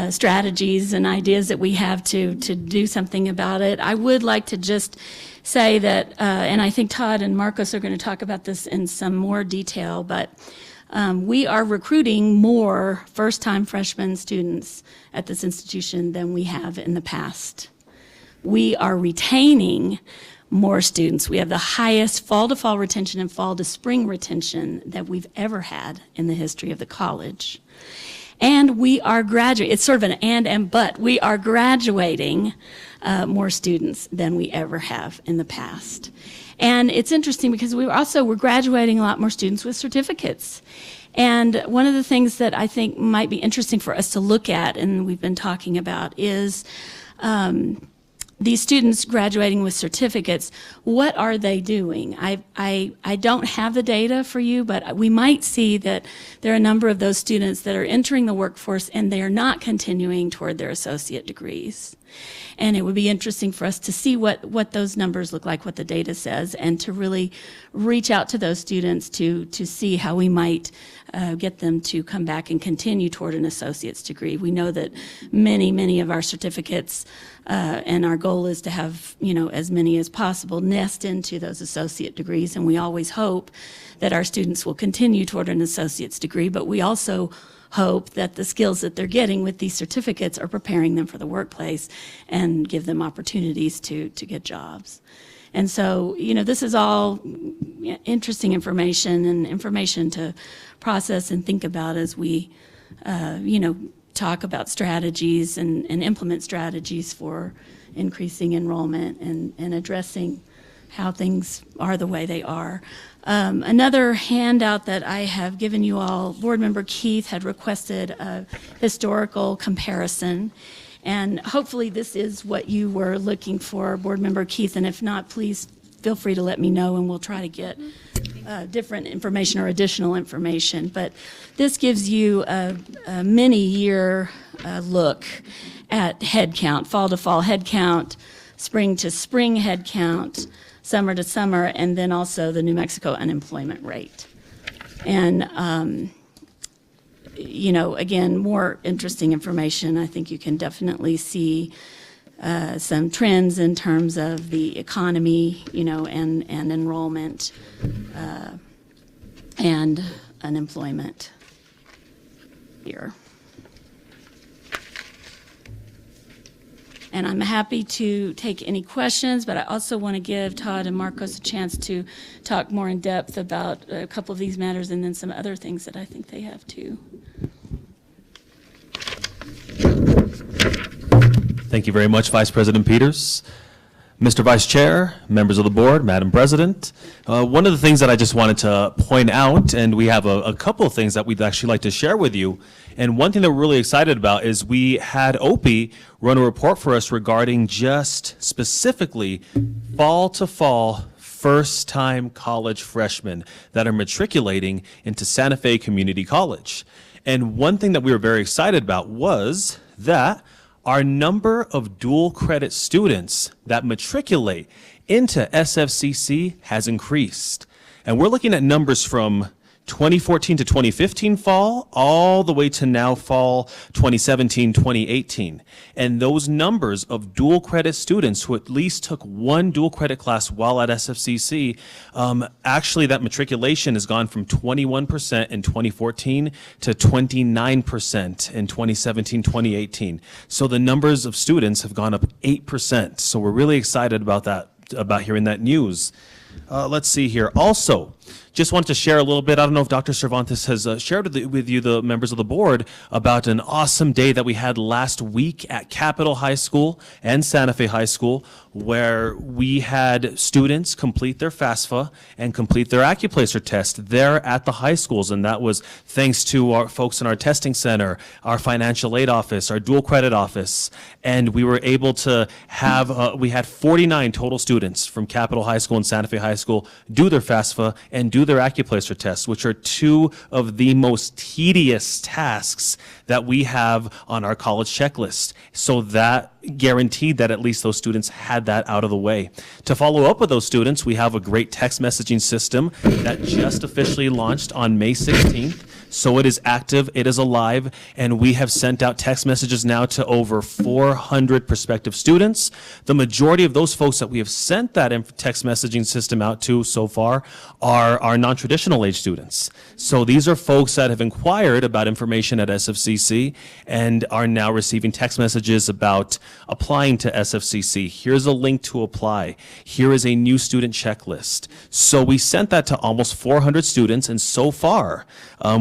strategies and ideas that we have to do something about it. I would like to just say that, and I think Todd and Marcos are going to talk about this in some more detail, but we are recruiting more first-time freshman students at this institution than we have in the past. We are retaining more students. We have the highest fall-to-fall retention and fall-to-spring retention that we've ever had in the history of the college. And we are graduating. It's sort of an and but. We are graduating more students than we ever have in the past. And it's interesting because we're graduating a lot more students with certificates. And one of the things that I think might be interesting for us to look at, and we've been talking about, is these students graduating with certificates, what are they doing? I don't have the data for you, but we might see that there are a number of those students that are entering the workforce and they are not continuing toward their associate degrees. And it would be interesting for us to see what those numbers look like, what the data says, and to really reach out to those students to see how we might get them to come back and continue toward an associate's degree. We know that many of our certificates, and our goal is to have, as many as possible nest into those associate degrees, and we always hope that our students will continue toward an associate's degree, but we also hope that the skills that they're getting with these certificates are preparing them for the workplace and give them opportunities to get jobs. And so, this is all interesting information and information to process and think about as we, talk about strategies and implement strategies for increasing enrollment and addressing how things are the way they are. Another handout that I have given you all, Board Member Keith had requested a historical comparison, and hopefully this is what you were looking for, Board Member Keith, and if not, please feel free to let me know and we'll try to get different information or additional information. But this gives you a many-year look at head count, fall to fall head count, spring to spring head count, summer to summer, and then also the New Mexico unemployment rate. And, again, more interesting information. I think you can definitely see some trends in terms of the economy, and enrollment and unemployment here. And I'm happy to take any questions, but I also want to give Todd and Marcos a chance to talk more in depth about a couple of these matters and then some other things that I think they have too. Thank you very much, Vice President Peters. Mr. Vice Chair, members of the board, Madam President, one of the things that I just wanted to point out, and we have a couple of things that we'd actually like to share with you, and one thing that we're really excited about is we had Opie run a report for us regarding just specifically fall to fall first-time college freshmen that are matriculating into Santa Fe Community College. And one thing that we were very excited about was that our number of dual credit students that matriculate into SFCC has increased. And we're looking at numbers from 2014 to 2015 fall, all the way to now fall 2017, 2018. And those numbers of dual credit students who at least took one dual credit class while at SFCC, actually that matriculation has gone from 21% in 2014 to 29% in 2017, 2018. So the numbers of students have gone up 8%. So we're really excited about that, about hearing that news. Let's see here. Also, just want to share a little bit. I don't know if Dr. Cervantes has shared with you, the members of the board, about an awesome day that we had last week at Capitol High School and Santa Fe High School, where we had students complete their FAFSA and complete their Accuplacer test there at the high schools. And that was thanks to our folks in our testing center, our financial aid office, our dual credit office. And we were able to have, we had 49 total students from Capitol High School and Santa Fe High School do their FAFSA and do their Accuplacer tests, which are two of the most tedious tasks that we have on our college checklist. So that guaranteed that at least those students had that out of the way. To follow up with those students, we have a great text messaging system that just officially launched on May 16th. So it is active, it is alive, and we have sent out text messages now to over 400 prospective students. The majority of those folks that we have sent that text messaging system out to so far are non-traditional age students. So these are folks that have inquired about information at SFCC and are now receiving text messages about applying to SFCC. Here's a link to apply. Here is a new student checklist. So we sent that to almost 400 students, and so far,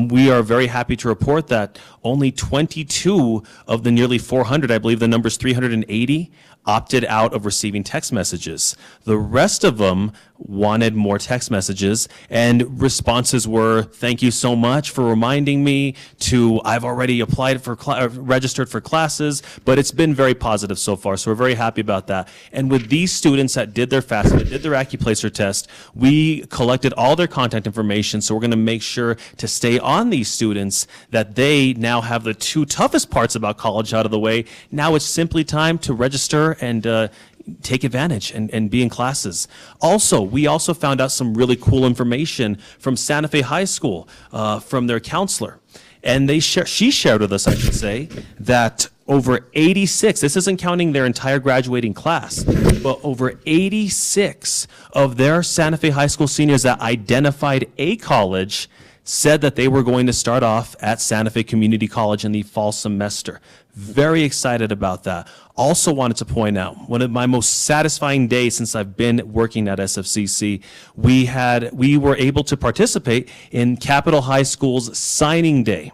we are very happy to report that only 22 of the nearly 400, I believe the number's 380, opted out of receiving text messages. The rest of them wanted more text messages, and responses were, thank you so much for reminding me to, I've already applied for, registered for classes, but it's been very positive so far, so we're very happy about that. And with these students that did their FAFSA, did their Accuplacer test, we collected all their contact information, so we're going to make sure to stay on these students, that they now have the two toughest parts about college out of the way. Now it's simply time to register and take advantage and be in classes. Also, we also found out some really cool information from Santa Fe High School, from their counselor. And she shared with us, I should say, that over 86, this isn't counting their entire graduating class, but over 86 of their Santa Fe High School seniors that identified a college said that they were going to start off at Santa Fe Community College in the fall semester. Very excited about that. Also wanted to point out, one of my most satisfying days since I've been working at SFCC, we were able to participate in Capitol High School's signing day,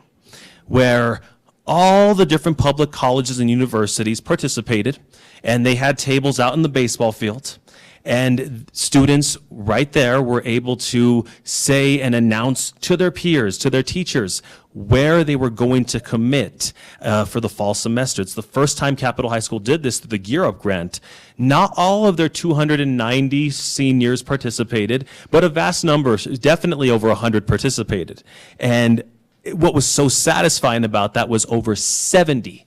where all the different public colleges and universities participated, and they had tables out in the baseball field. And students right there were able to say and announce to their peers, to their teachers, where they were going to commit for the fall semester. It's the first time Capitol High School did this through the Gear Up grant. Not all of their 290 seniors participated, but a vast number, definitely over 100 participated. And what was so satisfying about that was over 70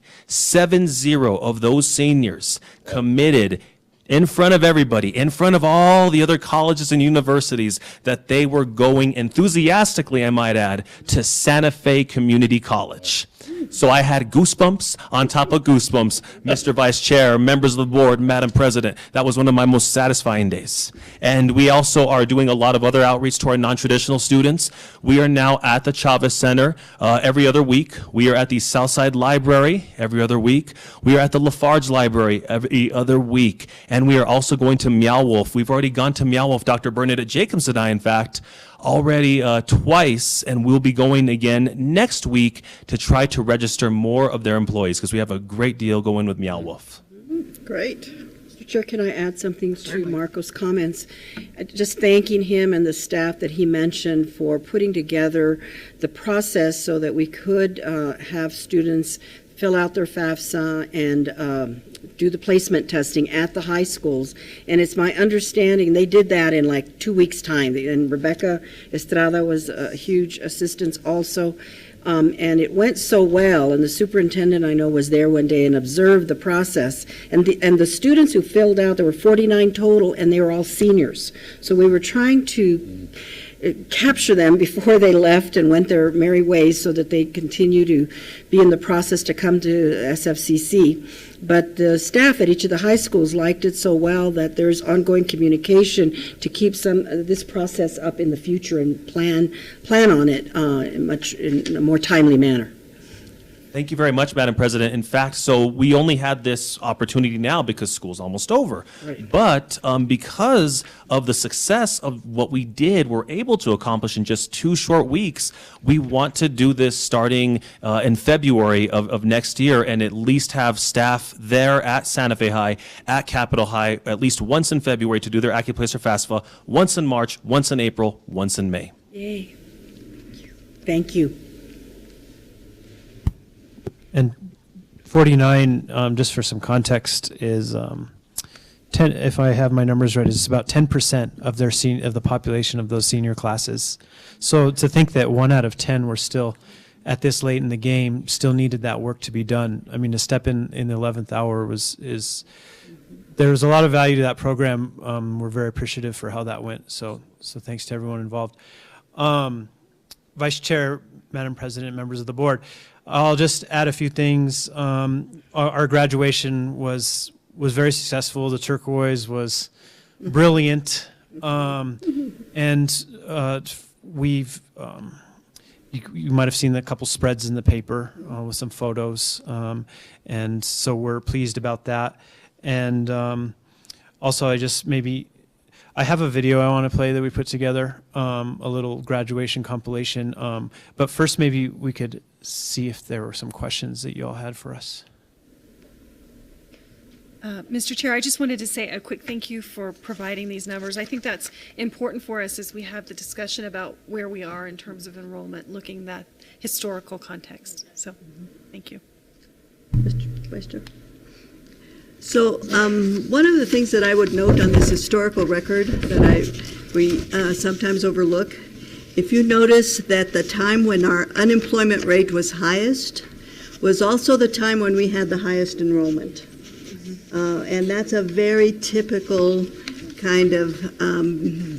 of those seniors committed in front of everybody, in front of all the other colleges and universities, that they were going enthusiastically, I might add, to Santa Fe Community College. So I had goosebumps on top of goosebumps, Mr. Vice Chair, members of the board, Madam President. That was one of my most satisfying days. And we also are doing a lot of other outreach to our non-traditional students. We are now at the Chavez Center every other week. We are at the Southside Library every other week. We are at the Lafarge Library every other week. And we are also going to Meow Wolf. We've already gone to Meow Wolf, Dr. Bernadette Jacobs and I, in fact, already twice, and we'll be going again next week to try to register more of their employees, because we have a great deal going with Meow Wolf. Great. Mr. Chair, can I add something to Marco's comments? Just thanking him and the staff that he mentioned for putting together the process so that we could have students fill out their FAFSA and do the placement testing at the high schools. And it's my understanding they did that in like 2 weeks' time. And Rebecca Estrada was a huge assistance also. And it went so well, and the superintendent I know was there one day and observed the process. And the students who filled out, there were 49 total, and they were all seniors. So we were trying to capture them before they left and went their merry ways so that they continue to be in the process to come to SFCC. But the staff at each of the high schools liked it so well that there's ongoing communication to keep this process up in the future and plan on it in a more timely manner. Thank you very much, Madam President. In fact, so we only had this opportunity now because school's almost over. Right. But because of the success of what we did, we're able to accomplish in just 2 short weeks. We want to do this starting in February of next year and at least have staff there at Santa Fe High, at Capitol High, at least once in February to do their AccuPlacer FAFSA, once in March, once in April, once in May. Yay. Thank you. And 49, just for some context, is 10. If I have my numbers right, is about 10% of of the population of those senior classes. So to think that 1 out of 10 were still at this late in the game, still needed that work to be done. I mean, to step in the 11th hour there was a lot of value to that program. We're very appreciative for how that went. So thanks to everyone involved. Vice Chair, Madam President, members of the board. I'll just add a few things. Our graduation was very successful. The turquoise was brilliant, and we've you might have seen a couple spreads in the paper with some photos, and so we're pleased about that. And also, I have a video I want to play that we put together, a little graduation compilation. But first, maybe we could see if there were some questions that you all had for us. Mr. Chair, I just wanted to say a quick thank you for providing these numbers. I think that's important for us as we have the discussion about where we are in terms of enrollment, looking at that historical context. So, thank you. Mr. Vice Chair. So one of the things that I would note on this historical record that we sometimes overlook, if you notice that the time when our unemployment rate was highest was also the time when we had the highest enrollment. And that's a very typical kind of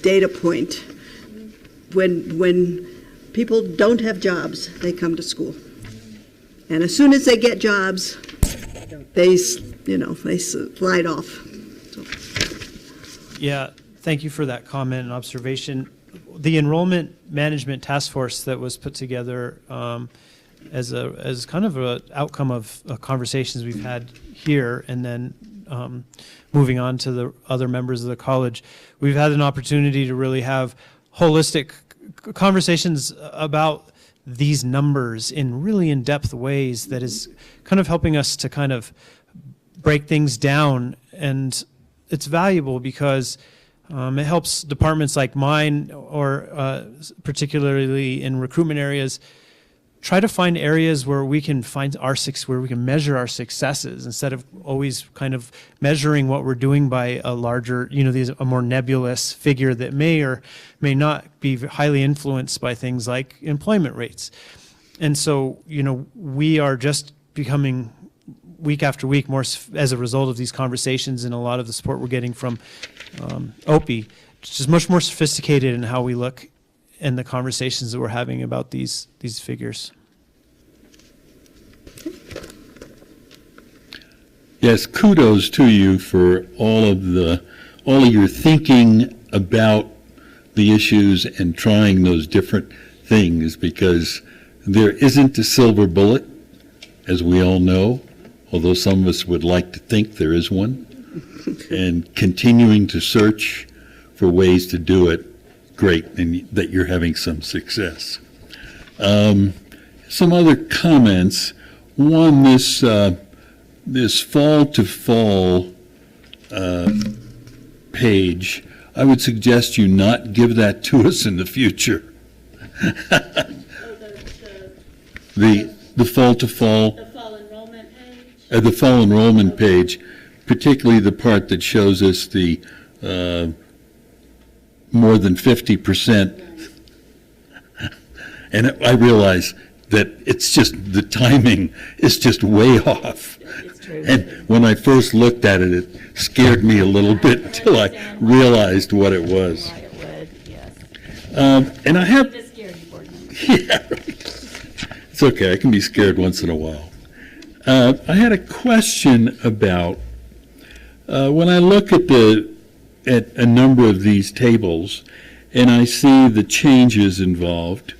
data point. When people don't have jobs, they come to school. And as soon as they get jobs, they slide off. So. Yeah, thank you for that comment and observation. The Enrollment Management Task Force that was put together as kind of an outcome of conversations we've had here, and then moving on to the other members of the college, we've had an opportunity to really have holistic conversations about these numbers in really in-depth ways that is kind of helping us to kind of break things down. And it's valuable because it helps departments like mine, or particularly in recruitment areas, try to find areas where we can where we can measure our successes instead of always kind of measuring what we're doing by a larger, a more nebulous figure that may or may not be highly influenced by things like employment rates. And so, we are just becoming week after week more as a result of these conversations and a lot of the support we're getting from OPI, just much more sophisticated in how we look and the conversations that we're having about these figures. Yes, kudos to you for all of your thinking about the issues and trying those different things, because there isn't a silver bullet, as we all know, although some of us would like to think there is one, and continuing to search for ways to do it. Great, and that you're having some success. Some other comments. One, this fall to fall page, I would suggest you not give that to us in the future. The fall to fall. The fall enrollment the fall enrollment page, particularly the part that shows us the more than 50%. And I realize that it's just, the timing is just way off. It's true. And when I first looked at it, it scared me a little bit until I realized what it was. Why it would, yes. And I have, Just scared you, board member. yeah, right. It's okay, I can be scared once in a while. I had a question about, when I look at a number of these tables, and I see the changes involved,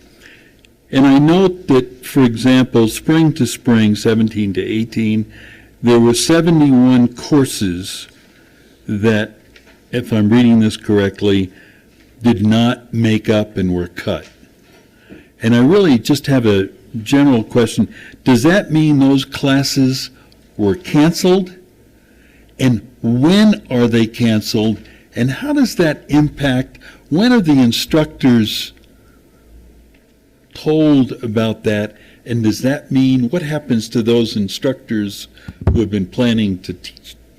and I note that, for example, spring to spring, 17 to 18, there were 71 courses that, if I'm reading this correctly, did not make up and were cut. And I really just have a general question. Does that mean those classes were canceled? And when are they canceled? And how does that impact, when are the instructors told about that? And does that mean, what happens to those instructors who have been planning to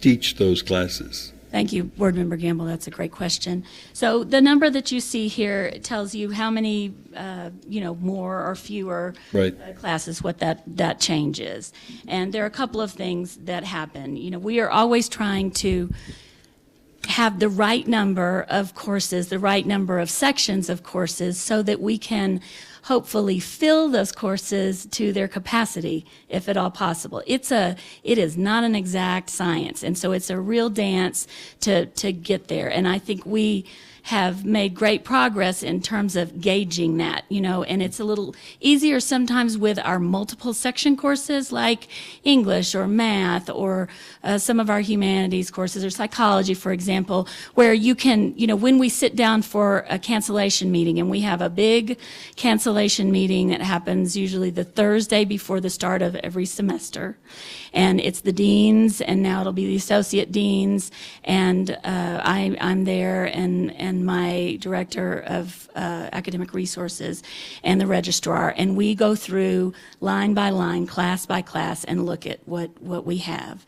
teach those classes? Thank you, Board Member Gamble. That's a great question. So the number that you see here tells you how many, more or fewer Right. classes, what that change is. And there are a couple of things that happen. We are always trying to have the right number of courses, the right number of sections of courses, so that we can hopefully fill those courses to their capacity, if at all possible. It is not an exact science, and so it's a real dance to get there. And I think we have made great progress in terms of gauging that, and it's a little easier sometimes with our multiple section courses like English or math or some of our humanities courses or psychology, for example, where you can, when we sit down for a cancellation meeting, and we have a big cancellation meeting that happens usually the Thursday before the start of every semester. And it's the deans, and now it'll be the associate deans, and I'm there, and my director of academic resources, and the registrar, and we go through line by line, class by class, and look at what we have.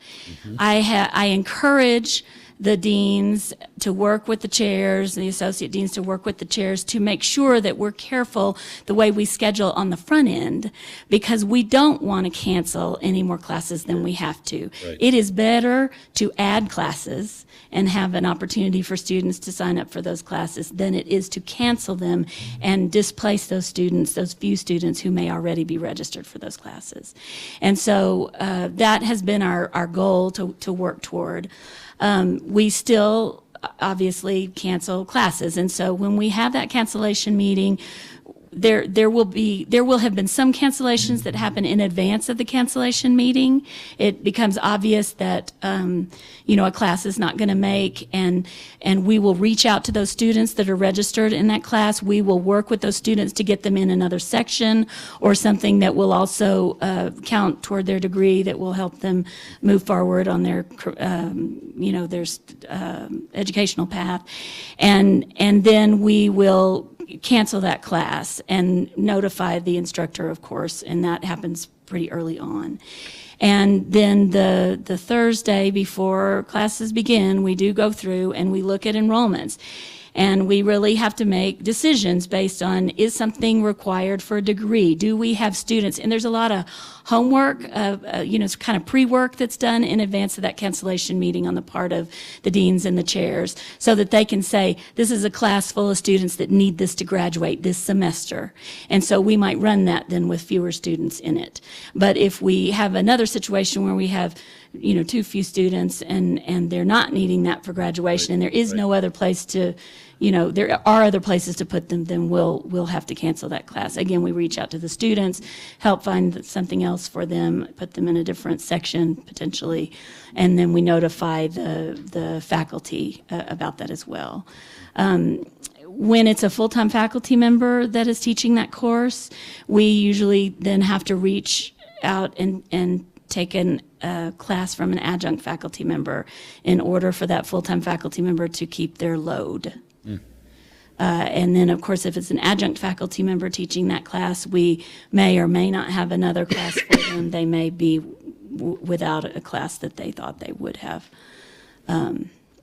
I encourage the deans to work with the chairs, the associate deans to work with the chairs to make sure that we're careful the way we schedule on the front end, because we don't want to cancel any more classes than we have to. Right. It is better to add classes and have an opportunity for students to sign up for those classes than it is to cancel them and displace those students, those few students who may already be registered for those classes. And so that has been our goal to work toward. We still obviously cancel classes, and so when we have that cancellation meeting, there will have been some cancellations that happen in advance of the cancellation meeting. It becomes obvious that a class is not going to make, and we will reach out to those students that are registered in that class. We will work with those students to get them in another section or something that will also count toward their degree, that will help them move forward on their their educational path, and then we will cancel that class and notify the instructor, of course, and that happens pretty early on. And then the Thursday before classes begin, we do go through and we look at enrollments. And we really have to make decisions based on, is something required for a degree? Do we have students? And there's a lot of homework, it's kind of pre-work that's done in advance of that cancellation meeting on the part of the deans and the chairs, so that they can say, this is a class full of students that need this to graduate this semester. And so we might run that then with fewer students in it. But if we have another situation where we have too few students and they're not needing that for graduation, and there is no other place to, there are other places to put them, then we'll have to cancel that class. Again, we reach out to the students, help find something else for them, put them in a different section potentially, and then we notify the faculty about that as well. When it's a full-time faculty member that is teaching that course, we usually then have to reach out and take a class from an adjunct faculty member in order for that full-time faculty member to keep their load. And then, of course, if it's an adjunct faculty member teaching that class, we may or may not have another class for them. They may be, without a class that they thought they would have.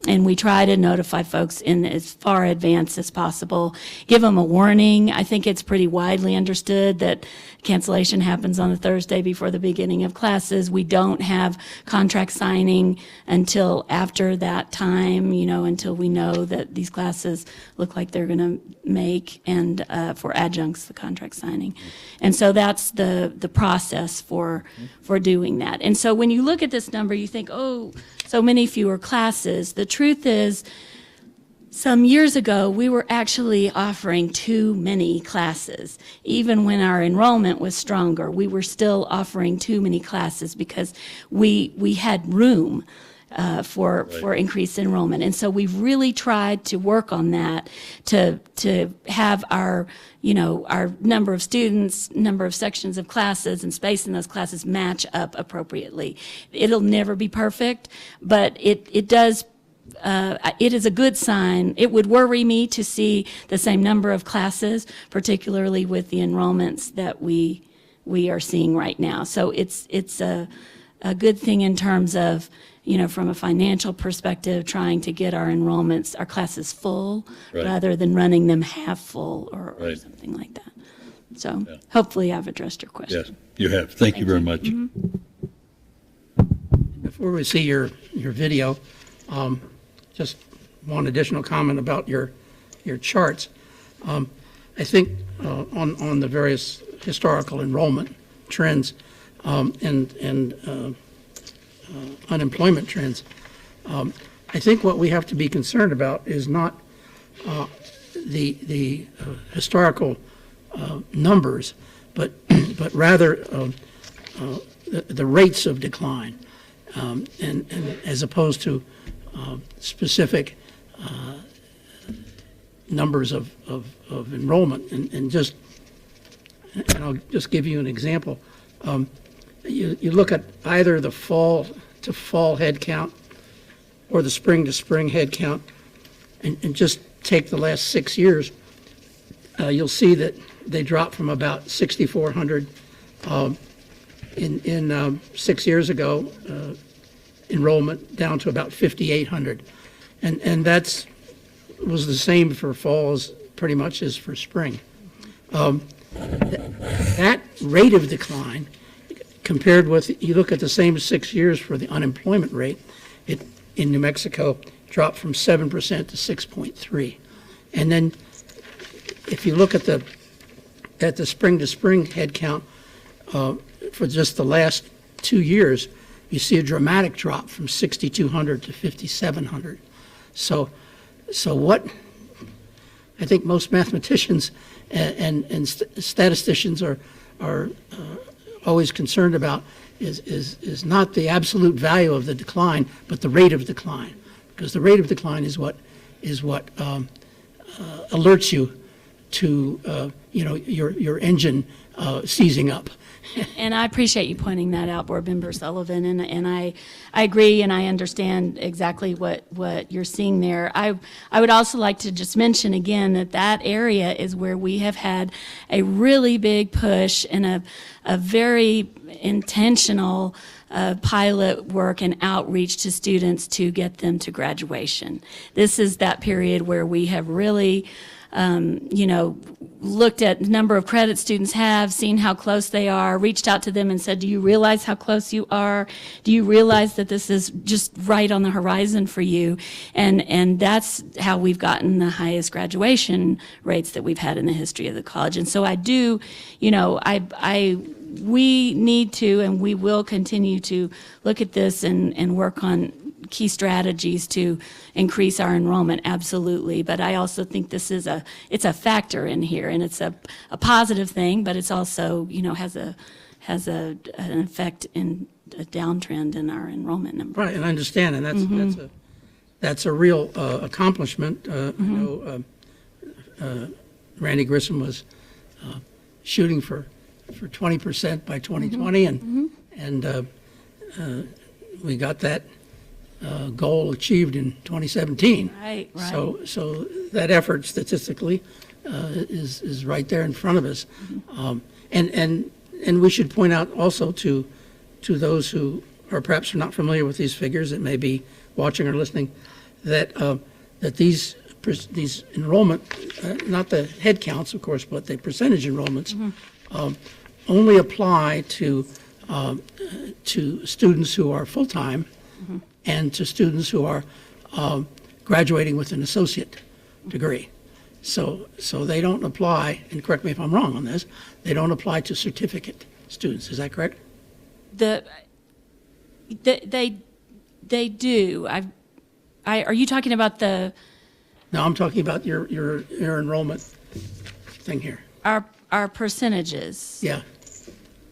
And we try to notify folks in as far advance as possible, give them a warning. I think it's pretty widely understood that cancellation happens on the Thursday before the beginning of classes. We don't have contract signing until after that time, until we know that these classes look like they're going to make, and for adjuncts, the contract signing. And so that's the process for doing that. And so when you look at this number, you think, oh, so many fewer classes. The truth is, some years ago, we were actually offering too many classes. Even when our enrollment was stronger, we were still offering too many classes because we had room for increased enrollment. And so we've really tried to work on that to have our number of students, number of sections of classes, and space in those classes match up appropriately. It'll never be perfect, but it does. It is a good sign. It would worry me to see the same number of classes, particularly with the enrollments that we are seeing right now. So it's a good thing in terms of, from a financial perspective, trying to get our enrollments, our classes full, rather than running them half full or something like that. So hopefully I've addressed your question. Yes, you have. Thank you very much. Before we see your video, just one additional comment about your charts. I think on the various historical enrollment trends and unemployment trends, I think what we have to be concerned about is not the historical numbers, but rather the rates of decline, and as opposed to specific numbers of enrollment. And I'll just give you an example. You look at either the fall to fall head count or the spring to spring head count, and just take the last 6 years, you'll see that they dropped from about 6,400 in 6 years ago enrollment down to about 5,800, and that's was the same for fall as pretty much as for spring. That rate of decline, compared with, you look at the same 6 years for the unemployment rate, it in New Mexico dropped from 7% to 6.3, and then if you look at the spring to spring head count for just the last 2 years, you see a dramatic drop from 6,200 to 5,700. So what I think most mathematicians and statisticians are always concerned about is not the absolute value of the decline, but the rate of decline, because the rate of decline is what alerts you to your engine seizing up. And I appreciate you pointing that out, Board Member Sullivan, and I agree, and I understand exactly what you're seeing there. I would also like to just mention again that area is where we have had a really big push and a very intentional pilot work and outreach to students to get them to graduation. This is that period where we have really looked at the number of credits students have, seen how close they are, reached out to them and said, do you realize how close you are? Do you realize that this is just right on the horizon for you? And that's how we've gotten the highest graduation rates that we've had in the history of the college. And so I do, we need to, and we will continue to look at this and work on key strategies to increase our enrollment, absolutely. But I also think this is it's a factor in here, and it's a positive thing, but it's also, has an effect in a downtrend in our enrollment number. Right, and I understand, and that's a real accomplishment. I know Randy Grissom was shooting for 20% by 2020, and we got that goal achieved in 2017. Right. So that effort statistically is right there in front of us, and we should point out also to to those who are perhaps not familiar with these figures that may be watching or listening, that that these enrollment, not the head counts, of course, but the percentage enrollments, only apply to students who are full-time and to students who are graduating with an associate degree. So they don't apply, and correct me if I'm wrong on this, they don't apply to certificate students. Is that correct? They do. Are you talking about the? No, I'm talking about your enrollment thing here. Our percentages. Yeah.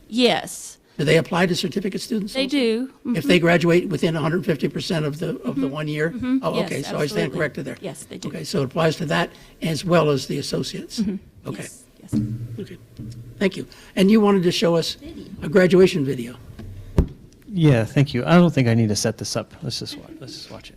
Yes. Do they apply to certificate students? They also? do. If they graduate within 150% of the 1 year? Oh, Yes, okay, so I stand absolutely. corrected there. Yes, they do. Okay, so it applies to that as well as the associates? Okay. Yes. Okay, thank you. And you wanted to show us a graduation video. Yeah, thank you. I don't think I need to set this up. Let's just watch it.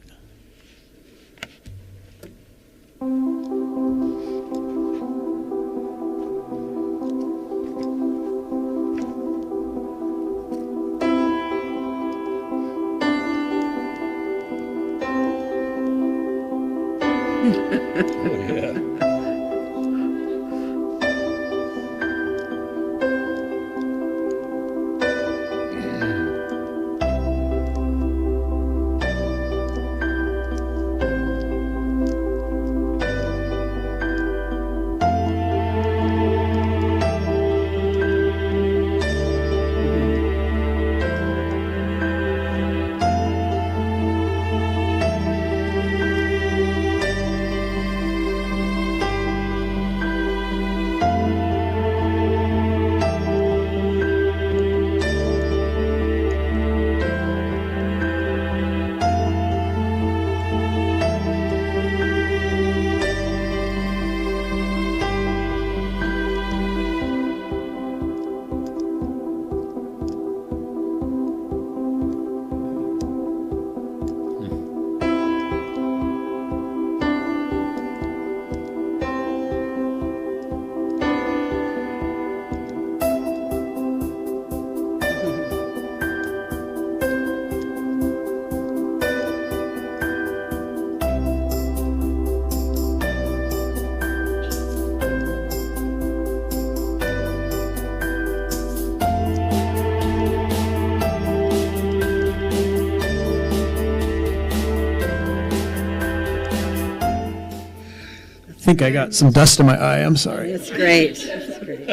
I think I got some dust in my eye. I'm sorry. That's great. That's great.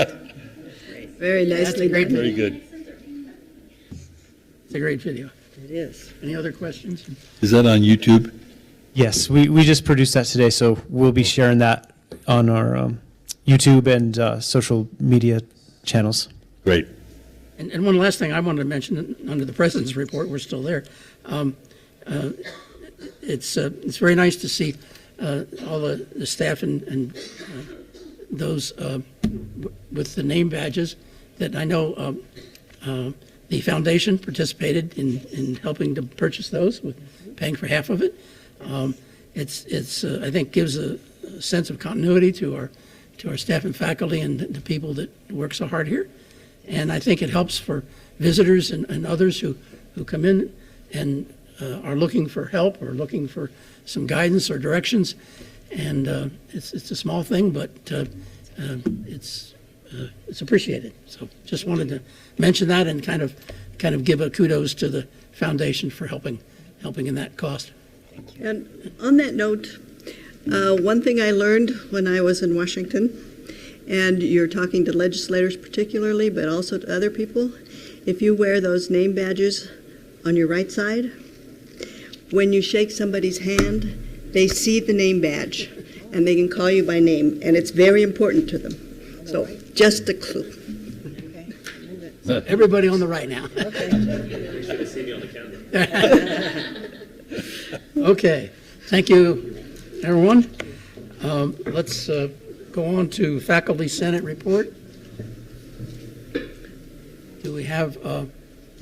Very nicely done. Very good. It's a great video. It is. Any other questions? Is that on YouTube? Yes, we just produced that today, so we'll be sharing that on our YouTube and social media channels. Great. And one last thing I wanted to mention, under the President's report, we're still there. It's very nice to see all the staff and those with the name badges that I know the foundation participated in helping to purchase those, with paying for half of it. It's I think gives a sense of continuity to our staff and faculty and the people that work so hard here. And I think it helps for visitors and others who come in and are looking for help or looking for some guidance or directions. And it's a small thing, but it's appreciated. So just wanted to mention that and kind of give a kudos to the foundation for helping in that cost. And on that note, one thing I learned when I was in Washington, and you're talking to legislators particularly, but also to other people, if you wear those name badges on your right side, when you shake somebody's hand, they see the name badge, and they can call you by name, and it's very important to them. So just a clue. So everybody on the right now. You should have seen me on the camera. Okay, thank you, everyone. Let's go on to Faculty Senate report. Do we have a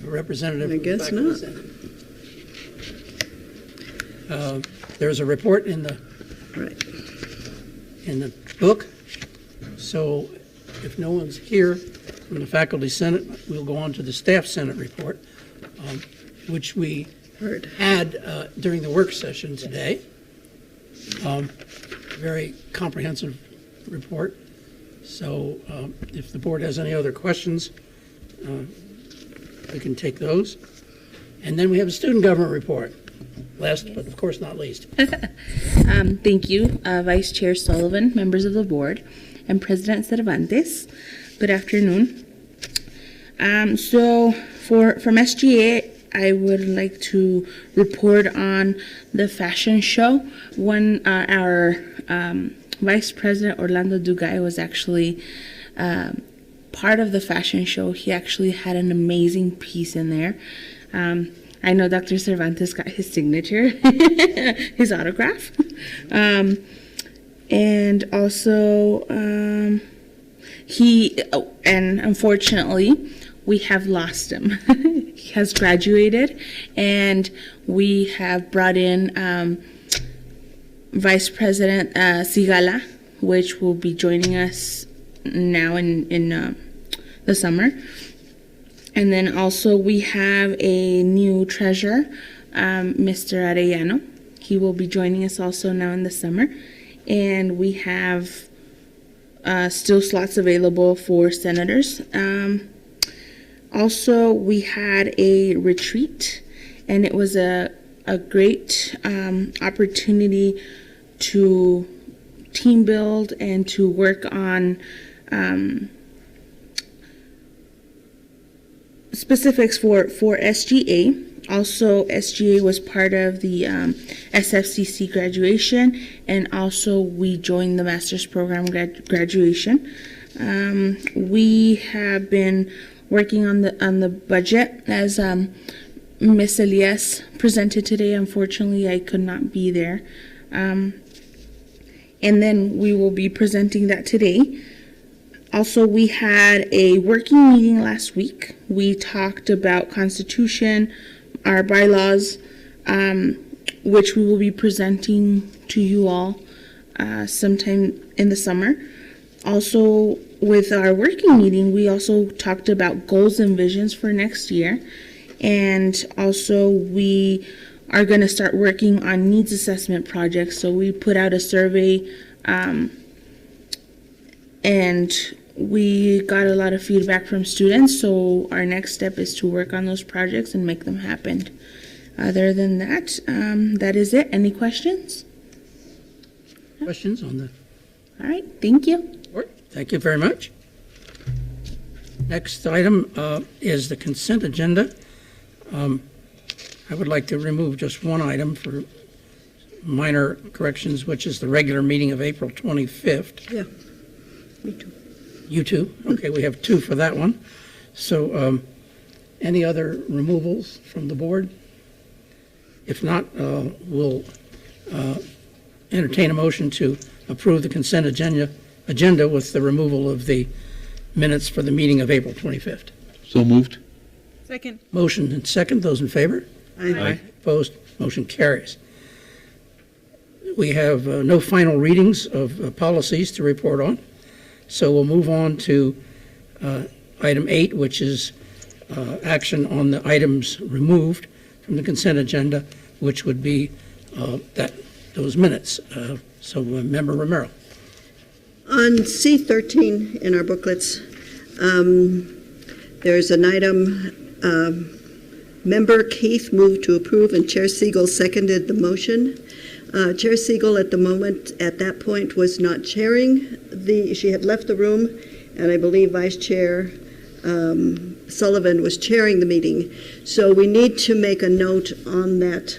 representative? I guess from the not. Faculty Senate? There's a report in the book, so if no one's here, From the Faculty Senate, we'll go on to the Staff Senate report, which we had during the work session today. Very comprehensive report. So if the board has any other questions, we can take those. And then we have a student government report. Last, but of course not least. Thank you, Vice Chair Sullivan, members of the board, and President Cervantes. Good afternoon. So from SGA, I would like to report on the fashion show. Our Vice President Orlando Dugay was actually part of the fashion show. He actually had an amazing piece in there. I know Dr. Cervantes got his signature, his autograph. And also, and unfortunately, we have lost him. He has graduated, and we have brought in Vice President Sigala, which will be joining us now in the summer. And then also we have a new treasurer, Mr. Arellano. He will be joining us also now in the summer. And we have still slots available for senators. Also, we had a retreat, and it was a great opportunity to team build and to work on specifics for SGA. Also, SGA was part of the SFCC graduation, and also we joined the master's program graduation. We have been working on the budget as Ms. Elias presented today. Unfortunately, I could not be there. And then we will be presenting that today. Also, we had a working meeting last week. We talked about Constitution, our bylaws, which we will be presenting to you all sometime in the summer. Also, with our working meeting, we also talked about goals and visions for next year. And also, we are going to start working on needs assessment projects. So we put out a survey, and we got a lot of feedback from students. So our next step is to work on those projects and make them happen. Other than that, that is it. Any questions? Questions on the? All right. Thank you. Thank you very much. Next item is the consent agenda. I would like to remove just one item for minor corrections, which is the regular meeting of April 25th. Yeah, me too. You too? Okay, we have two for that one. So any other removals from the board? If not, we'll entertain a motion to approve the consent agenda with the removal of the minutes for the meeting of April 25th. So moved. Second. Motion and second. Those in favor? Aye. Opposed? Motion carries. We have no final readings of policies to report on, so we'll move on to item 8, which is action on the items removed from the consent agenda, which would be those minutes. So Member Romero. On C13 in our booklets, there's an item, Member Keith moved to approve and Chair Siegel seconded the motion. Chair Siegel at the moment, at that point, was not chairing. She had left the room, and I believe Vice Chair Sullivan was chairing the meeting. So we need to make a note on that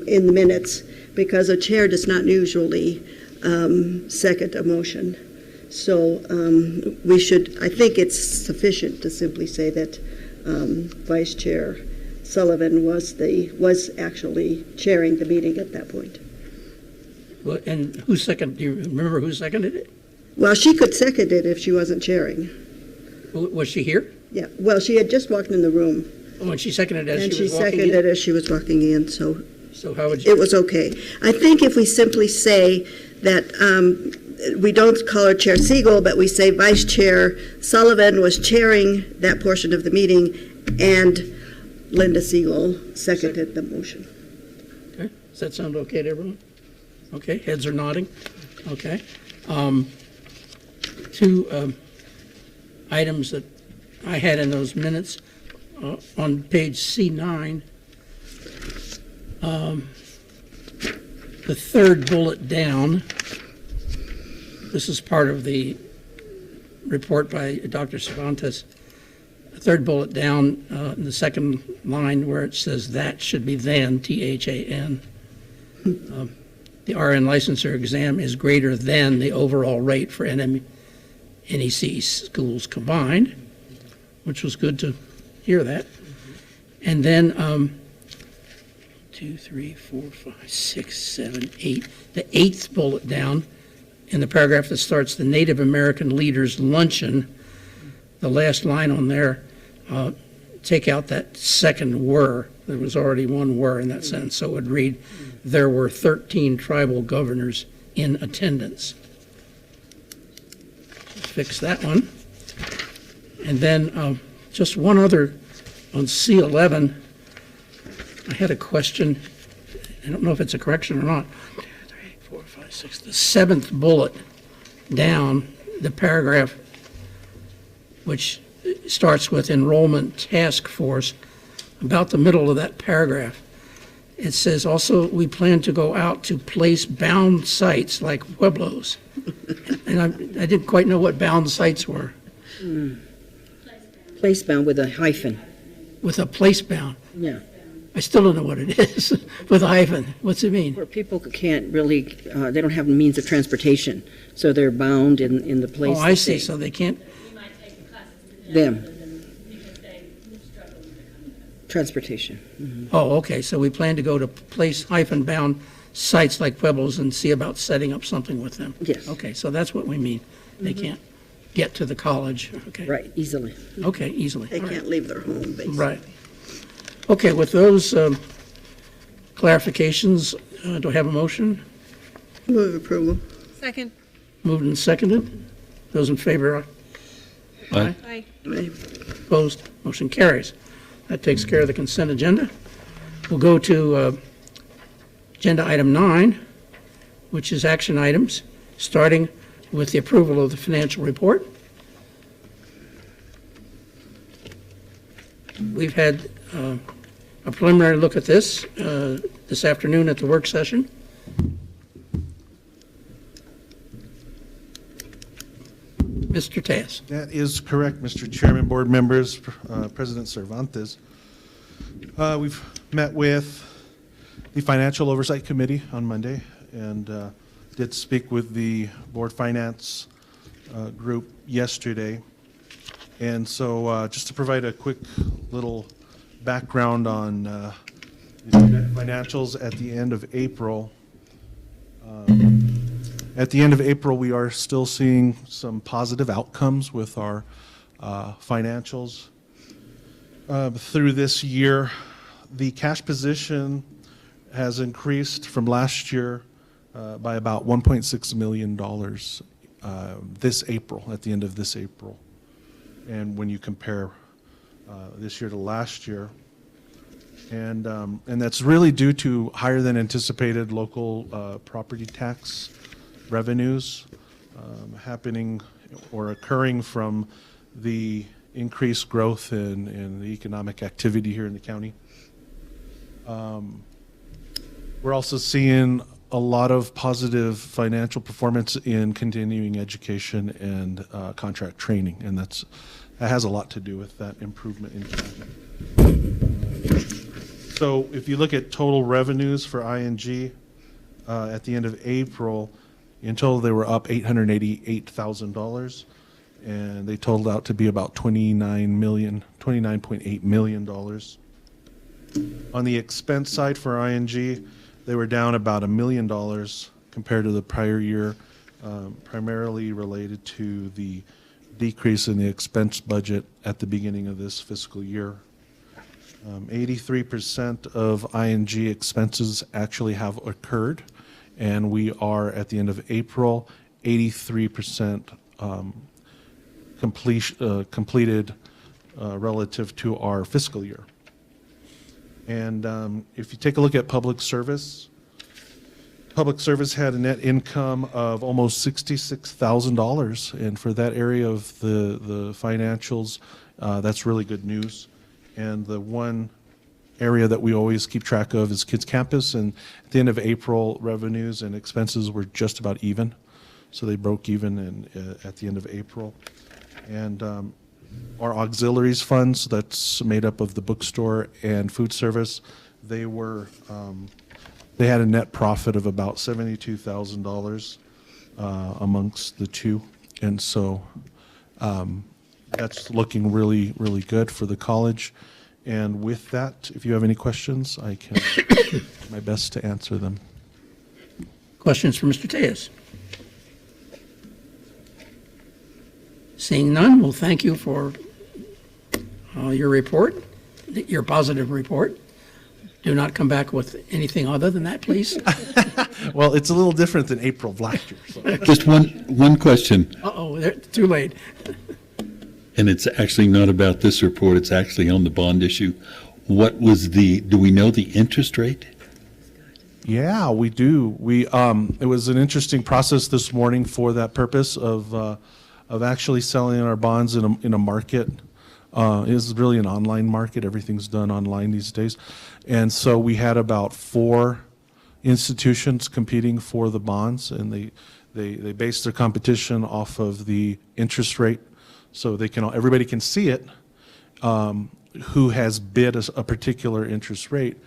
in the minutes, because a chair does not usually second a motion. So we should, I think it's sufficient to simply say that Vice Chair Sullivan was actually chairing the meeting at that point. Well, and who seconded? Do you remember who seconded it? Well, she could second it if she wasn't chairing. Was she here? Yeah. Well, she had just walked in the room. Oh, and she seconded as and she was walking in? And she seconded as she was walking in, so how would you? It was okay. I think if we simply say that we don't call her Chair Siegel, but we say Vice Chair Sullivan was chairing that portion of the meeting, and Linda Siegel seconded the motion. Okay, does that sound okay to everyone? Okay, heads are nodding. Okay. Two items that I had in those minutes on page C9. The third bullet down, this is part of the report by Dr. Cervantes. The third bullet down in the second line where it says that should be then, THAN. The RN licensure exam is greater than the overall rate for NEC schools combined, which was good to hear that. And then 2, 3, 4, 5, 6, 7, 8. The eighth bullet down in the paragraph that starts the Native American Leaders Luncheon, the last line on there, take out that second were. There was already one were in that sentence, so it would read, there were 13 tribal governors in attendance. Fix that one. And then just one other on C11. I had a question. I don't know if it's a correction or not. 2, 3, 4, 5, 6. The seventh bullet down, the paragraph which starts with Enrollment Task Force, about the middle of that paragraph, it says also we plan to go out to place bound sites like Pueblos. And I didn't quite know what bound sites were. Place bound with a hyphen. With a place bound? Yeah. I still don't know what it is with a hyphen. What's it mean? Where people can't really, they don't have means of transportation, so they're bound in the place. Oh, I see. So they can't. Them. Transportation. Mm-hmm. Oh, okay. So we plan to go to place hyphen bound sites like Pueblos and see about setting up something with them. Yes. Okay. So that's what we mean. They can't get to the college. Okay. Right. Easily. Okay. Easily. They All can't right. leave their home, basically. Right. Okay. With those clarifications, do I have a motion? Move approval. Second. Moved and seconded. Those in favor? Aye. Aye. Opposed? Motion carries. That takes care of the consent agenda. We'll go to agenda item 9, which is action items, starting with the approval of the financial report. We've had a preliminary look at this afternoon at the work session. Mr. Tass. That is correct, Mr. Chairman, board members, President Cervantes. We've met with the Financial Oversight Committee on Monday and did speak with the board finance group yesterday. And so just to provide a quick little background on the financials at the end of April. At the end of April, we are still seeing some positive outcomes with our financials. Through this year, the cash position has increased from last year by about $1.6 million this April, at the end of this April. And when you compare this year to last year, and that's really due to higher than anticipated local property tax revenues happening or occurring from the increased growth in the economic activity here in the county. We're also seeing a lot of positive financial performance in continuing education and contract training, and that has a lot to do with that improvement in cash. So if you look at total revenues for ING at the end of April, in total they were up $888,000, and they totaled out to be about $29.8 million. On the expense side for ING, they were down about $1 million compared to the prior year, primarily related to the decrease in the expense budget at the beginning of this fiscal year. 83% of ING expenses actually have occurred, and we are at the end of April 83% completed relative to our fiscal year. And if you take a look at public service had a net income of almost $66,000. And for that area of the financials, that's really good news. And the one area that we always keep track of is Kids Campus. And at the end of April, revenues and expenses were just about even. So they broke even at the end of April. And our auxiliaries funds, that's made up of the bookstore and food service, they had a net profit of about $72,000 amongst the two. And so that's looking really, really good for the college. And with that, if you have any questions, I can do my best to answer them. Questions for Mr. Tejas? Seeing none, well, thank you for your report, your positive report. Do not come back with anything other than that, please. Well, it's a little different than April of last year. So. Just one question. Uh-oh, too late. And it's actually not about this report, it's actually on the bond issue. What was do we know the interest rate? Yeah, we do. It was an interesting process this morning for that purpose of actually selling our bonds in a market. It is really an online market. Everything's done online these days. And so we had about 4 institutions competing for the bonds, and they based their competition off of the interest rate. So everybody can see it, who has bid a particular interest rate.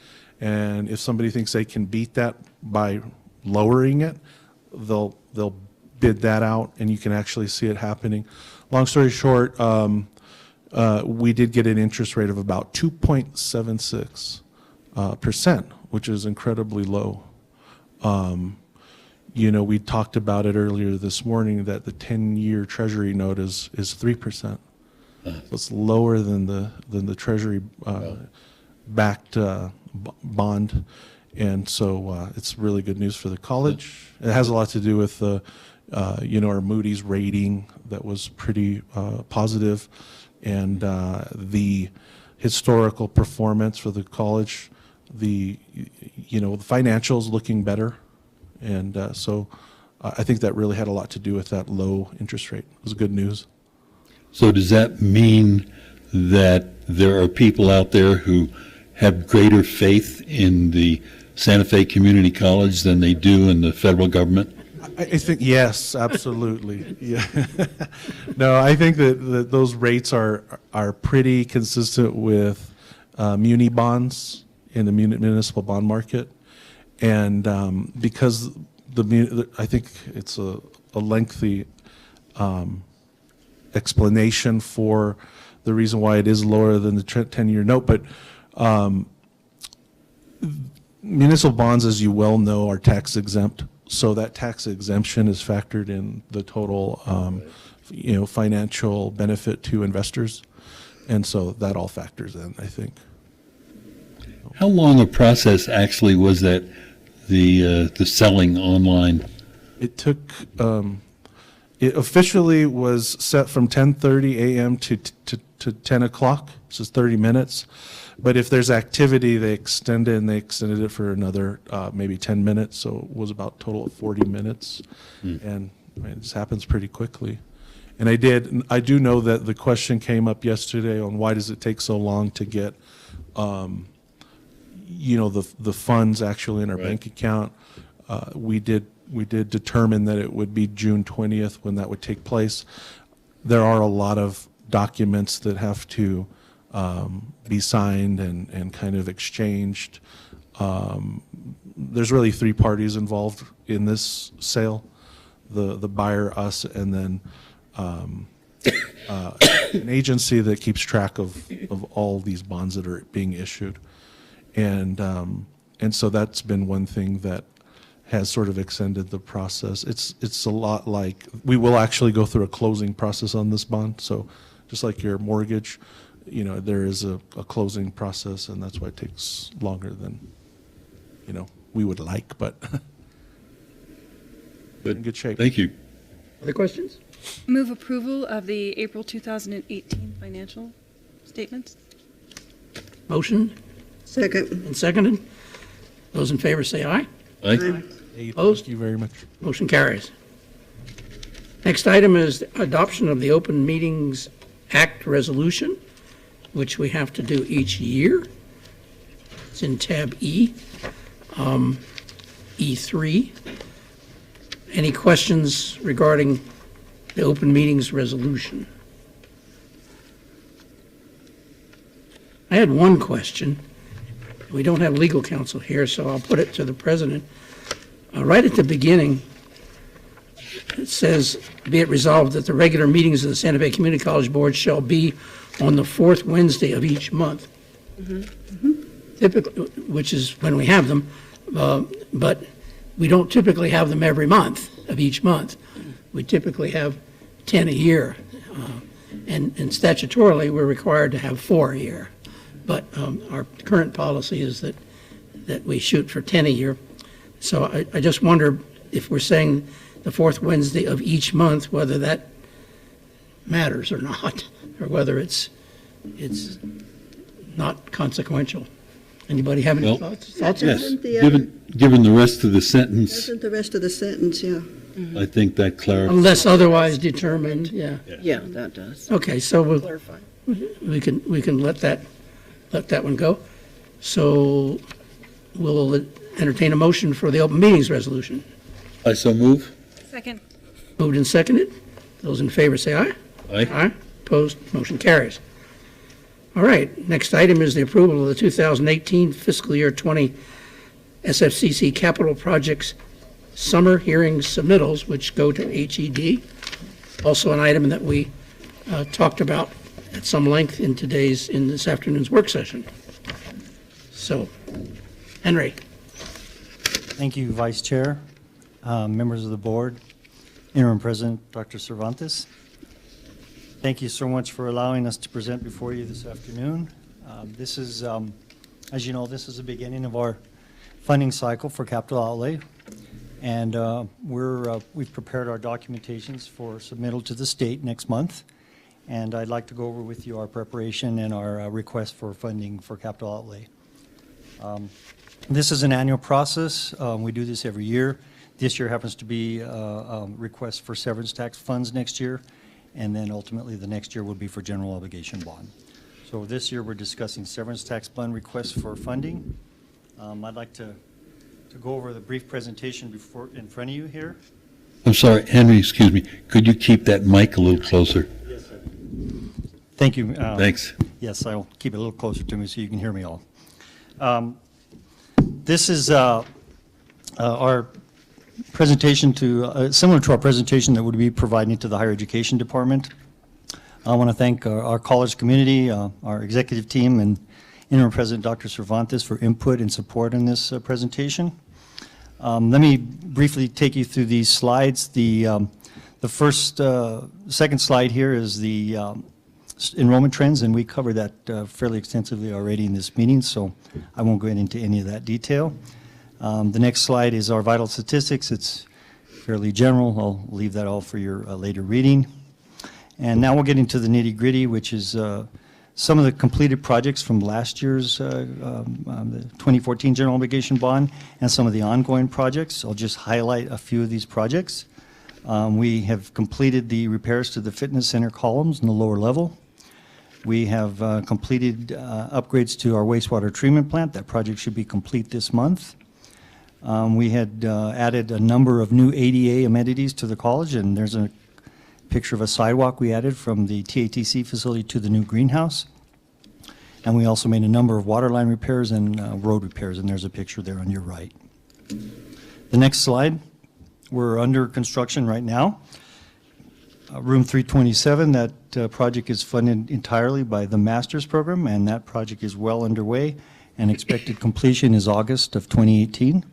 And if somebody thinks they can beat that by lowering it, they'll bid that out, and you can actually see it happening. Long story short, we did get an interest rate of about 2.76%, which is incredibly low. We talked about it earlier this morning that the 10-year Treasury note is 3%. So it's lower than the Treasury backed bond, and so it's really good news for the college. It has a lot to do with our Moody's rating that was pretty positive, and the historical performance for the college, the financials looking better. And so I think that really had a lot to do with that low interest rate. It was good news. So does that mean that there are people out there who have greater faith in the Santa Fe Community College than they do in the federal government? I think, yes, absolutely. Yeah. No, I think that those rates are pretty consistent with muni bonds in the municipal bond market. And because I think it's a lengthy explanation for the reason why it is lower than the 10-year note, but municipal bonds, as you well know, are tax exempt. So that tax exemption is factored in the total, financial benefit to investors, and so that all factors in, I think. How long a process actually was that? The selling online? It took. It officially was set from 10:30 a.m. to 10 o'clock. So it's 30 minutes. But if there's activity, they extend it, and they extended it for another maybe 10 minutes. So it was about a total of 40 minutes. And this happens pretty quickly. And I do know that the question came up yesterday on why does it take so long to get the funds actually in our bank account. We did determine that it would be June 20th when that would take place. There are a lot of documents that have to be signed and kind of exchanged. There's really 3 parties involved in this sale: the buyer, us, and then an agency that keeps track of all these bonds that are being issued. And so that's been one thing that has sort of extended the process. It's a lot like, we will actually go through a closing process on this bond. So just like your mortgage, there is a closing process, and that's why it takes longer than, we would like, but in good shape. Thank you. Other questions? Move approval of the April 2018 financial statements. Motion Second. and seconded. Those in favor say aye. Aye. Opposed? Thank you very much. Motion carries. Next item is adoption of the Open Meetings Act resolution, which we have to do each year. It's in tab E, E3. Any questions regarding the open meetings resolution? I had one question. We don't have legal counsel here, so I'll put it to the president. Right at the beginning, it says, be it resolved that the regular meetings of the Santa Fe Community College Board shall be on the fourth Wednesday of each month. Typically, which is when we have them, but we don't typically have them every month of each month. We typically have 10 a year, and statutorily, we're required to have 4 a year. But our current policy is that we shoot for 10 a year. So I just wonder if we're saying the fourth Wednesday of each month, whether that matters or not, or whether it's not consequential. Anybody have any Well, thoughts? Yes, Doesn't the, given the rest of the sentence, Doesn't the rest of the sentence, yeah. I think that clarifies. Unless otherwise determined, yeah. Yeah, that does. Okay, so Clarify. we can let that one go. So we'll entertain a motion for the open meetings resolution. I so move. Second. Moved and seconded. Those in favor say aye. Aye. Aye. Opposed? Motion carries. All right, next item is the approval of the 2018 fiscal year 20 SFCC capital projects summer hearings submittals, which go to HED. Also an item that we talked about at some length in this afternoon's work session. So, Henry. Thank you, Vice Chair, members of the board, Interim President Dr. Cervantes. Thank you so much for allowing us to present before you this afternoon. This is, as you know, this is the beginning of our funding cycle for capital outlay. And we've prepared our documentations for submittal to the state next month. And I'd like to go over with you our preparation and our request for funding for capital outlay. This is an annual process. We do this every year. This year happens to be a request for severance tax funds next year. And then ultimately the next year will be for general obligation bond. So this year we're discussing severance tax bond requests for funding. I'd like to go over the brief presentation in front of you here. I'm sorry, Henry, excuse me. Could you keep that mic a little closer? Yes, sir. Thank you. Thanks. Yes, I'll keep it a little closer to me so you can hear me all. This is our presentation similar to our presentation that would be providing to the Higher Education Department. I want to thank our college community, our executive team, and Interim President Dr. Cervantes for input and support in this presentation. Let me briefly take you through these slides. The second slide here is the enrollment trends, and we covered that fairly extensively already in this meeting, so I won't go into any of that detail. The next slide is our vital statistics. It's fairly general. I'll leave that all for your later reading. And now we'll get into the nitty-gritty, which is some of the completed projects from last year's the 2014 general obligation bond and some of the ongoing projects. I'll just highlight a few of these projects. We have completed the repairs to the fitness center columns in the lower level. We have completed upgrades to our wastewater treatment plant. That project should be complete this month. We had added a number of new ADA amenities to the college, and there's a picture of a sidewalk we added from the TATC facility to the new greenhouse. And we also made a number of water line repairs and road repairs, and there's a picture there on your right. The next slide, we're under construction right now. Room 327, that project is funded entirely by the master's program, and that project is well underway, and expected completion is August of 2018.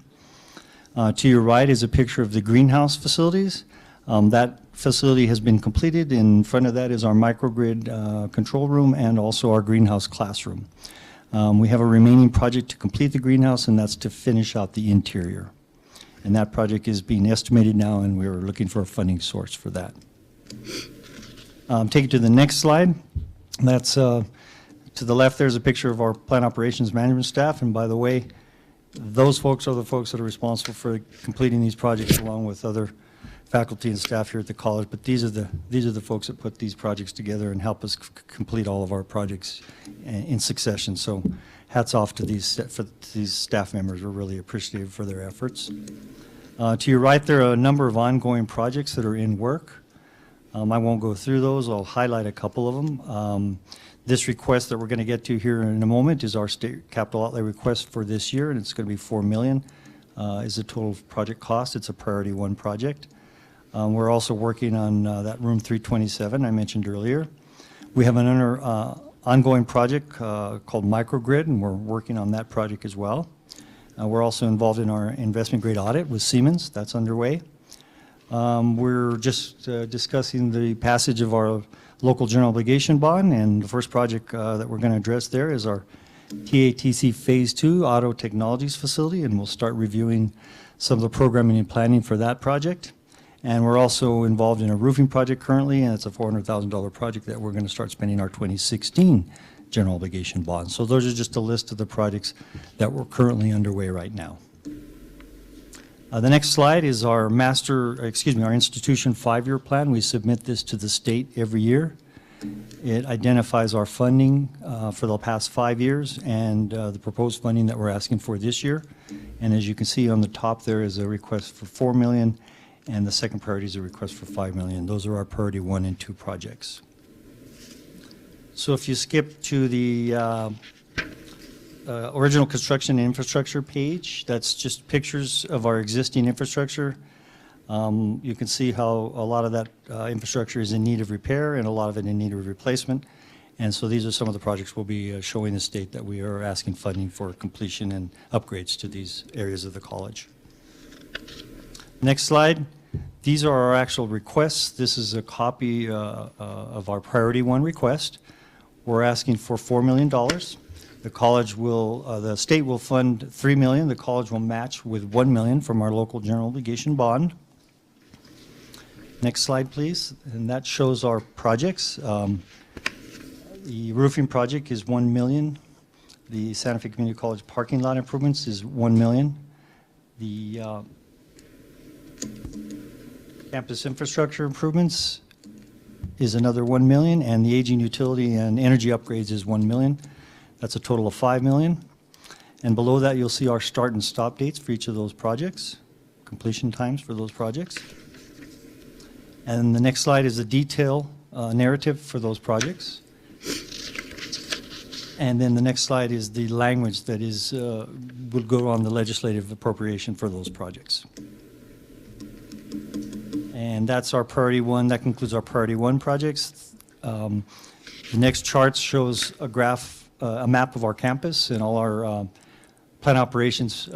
To your right is a picture of the greenhouse facilities. That facility has been completed. In front of that is our microgrid control room and also our greenhouse classroom. We have a remaining project to complete the greenhouse, and that's to finish out the interior. And that project is being estimated now, and we're looking for a funding source for that. Take it to the next slide. That's to the left, there's a picture of our plant operations management staff. And by the way, those folks are the folks that are responsible for completing these projects along with other faculty and staff here at the college. But these are the folks that put these projects together and help us complete all of our projects in succession. So hats off to these staff members. We're really appreciative for their efforts. To your right, there are a number of ongoing projects that are in work. I won't go through those. I'll highlight a couple of them. This request that we're going to get to here in a moment is our state capital outlay request for this year, and it's going to be $4 million is the total project cost. It's a priority 1 project. We're also working on that room 327 I mentioned earlier. We have another ongoing project called Microgrid, and we're working on that project as well. We're also involved in our investment grade audit with Siemens. That's underway. We're just discussing the passage of our local general obligation bond, and the first project that we're going to address there is our TATC Phase 2 Auto Technologies Facility, and we'll start reviewing some of the programming and planning for that project. And we're also involved in a roofing project currently, and it's a $400,000 project that we're going to start spending our 2016 general obligation bond. So those are just a list of the projects that we're currently underway right now. The next slide is our our institution 5-year plan. We submit this to the state every year. It identifies our funding for the past 5 years and the proposed funding that we're asking for this year. And as you can see on the top, there is a request for $4 million, and the second priority is a request for $5 million. Those are our priority 1 and 2 projects. So if you skip to the original construction and infrastructure page, that's just pictures of our existing infrastructure. You can see how a lot of that infrastructure is in need of repair and a lot of it in need of replacement. And so these are some of the projects we'll be showing the state that we are asking funding for completion and upgrades to these areas of the college. Next slide. These are our actual requests. This is a copy of our priority 1 request. We're asking for $4 million. The college will, the state will fund $3 million. The college will match with $1 million from our local general obligation bond. Next slide, please. And that shows our projects. The roofing project is $1 million. The Santa Fe Community College parking lot improvements is $1 million. The campus infrastructure improvements is another $1 million, and the aging utility and energy upgrades is $1 million. That's a total of $5 million. And below that, you'll see our start and stop dates for each of those projects, completion times for those projects. And the next slide is the detail narrative for those projects. And then the next slide is the language that is will go on the legislative appropriation for those projects. And that's our priority 1. That concludes our priority 1 projects. The next chart shows a graph, a map of our campus and all our plant operations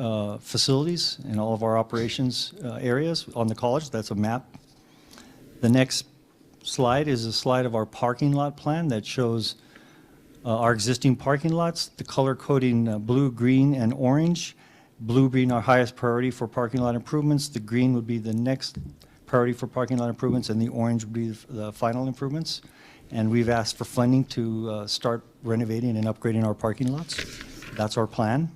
facilities and all of our operations areas on the college. That's a map. The next slide is a slide of our parking lot plan that shows our existing parking lots, the color coding blue, green, and orange. Blue being our highest priority for parking lot improvements. The green would be the next priority for parking lot improvements, and the orange would be the final improvements. And we've asked for funding to start renovating and upgrading our parking lots. That's our plan.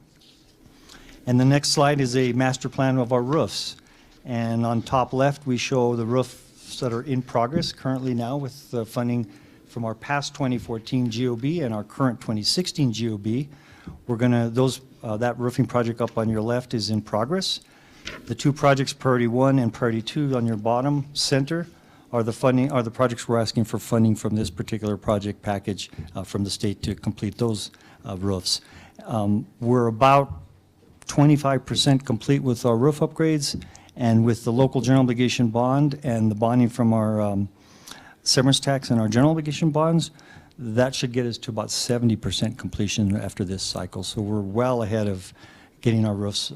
And the next slide is a master plan of our roofs. And on top left, we show the roofs that are in progress currently now with funding from our past 2014 GOB and our current 2016 GOB. We're going to, that roofing project up on your left is in progress. The 2 projects, priority 1 and priority 2 on your bottom center, are the projects we're asking for funding from this particular project package from the state to complete those roofs. We're about 25% complete with our roof upgrades, and with the local general obligation bond and the bonding from our severance tax and our general obligation bonds, that should get us to about 70% completion after this cycle. So we're well ahead of getting our roofs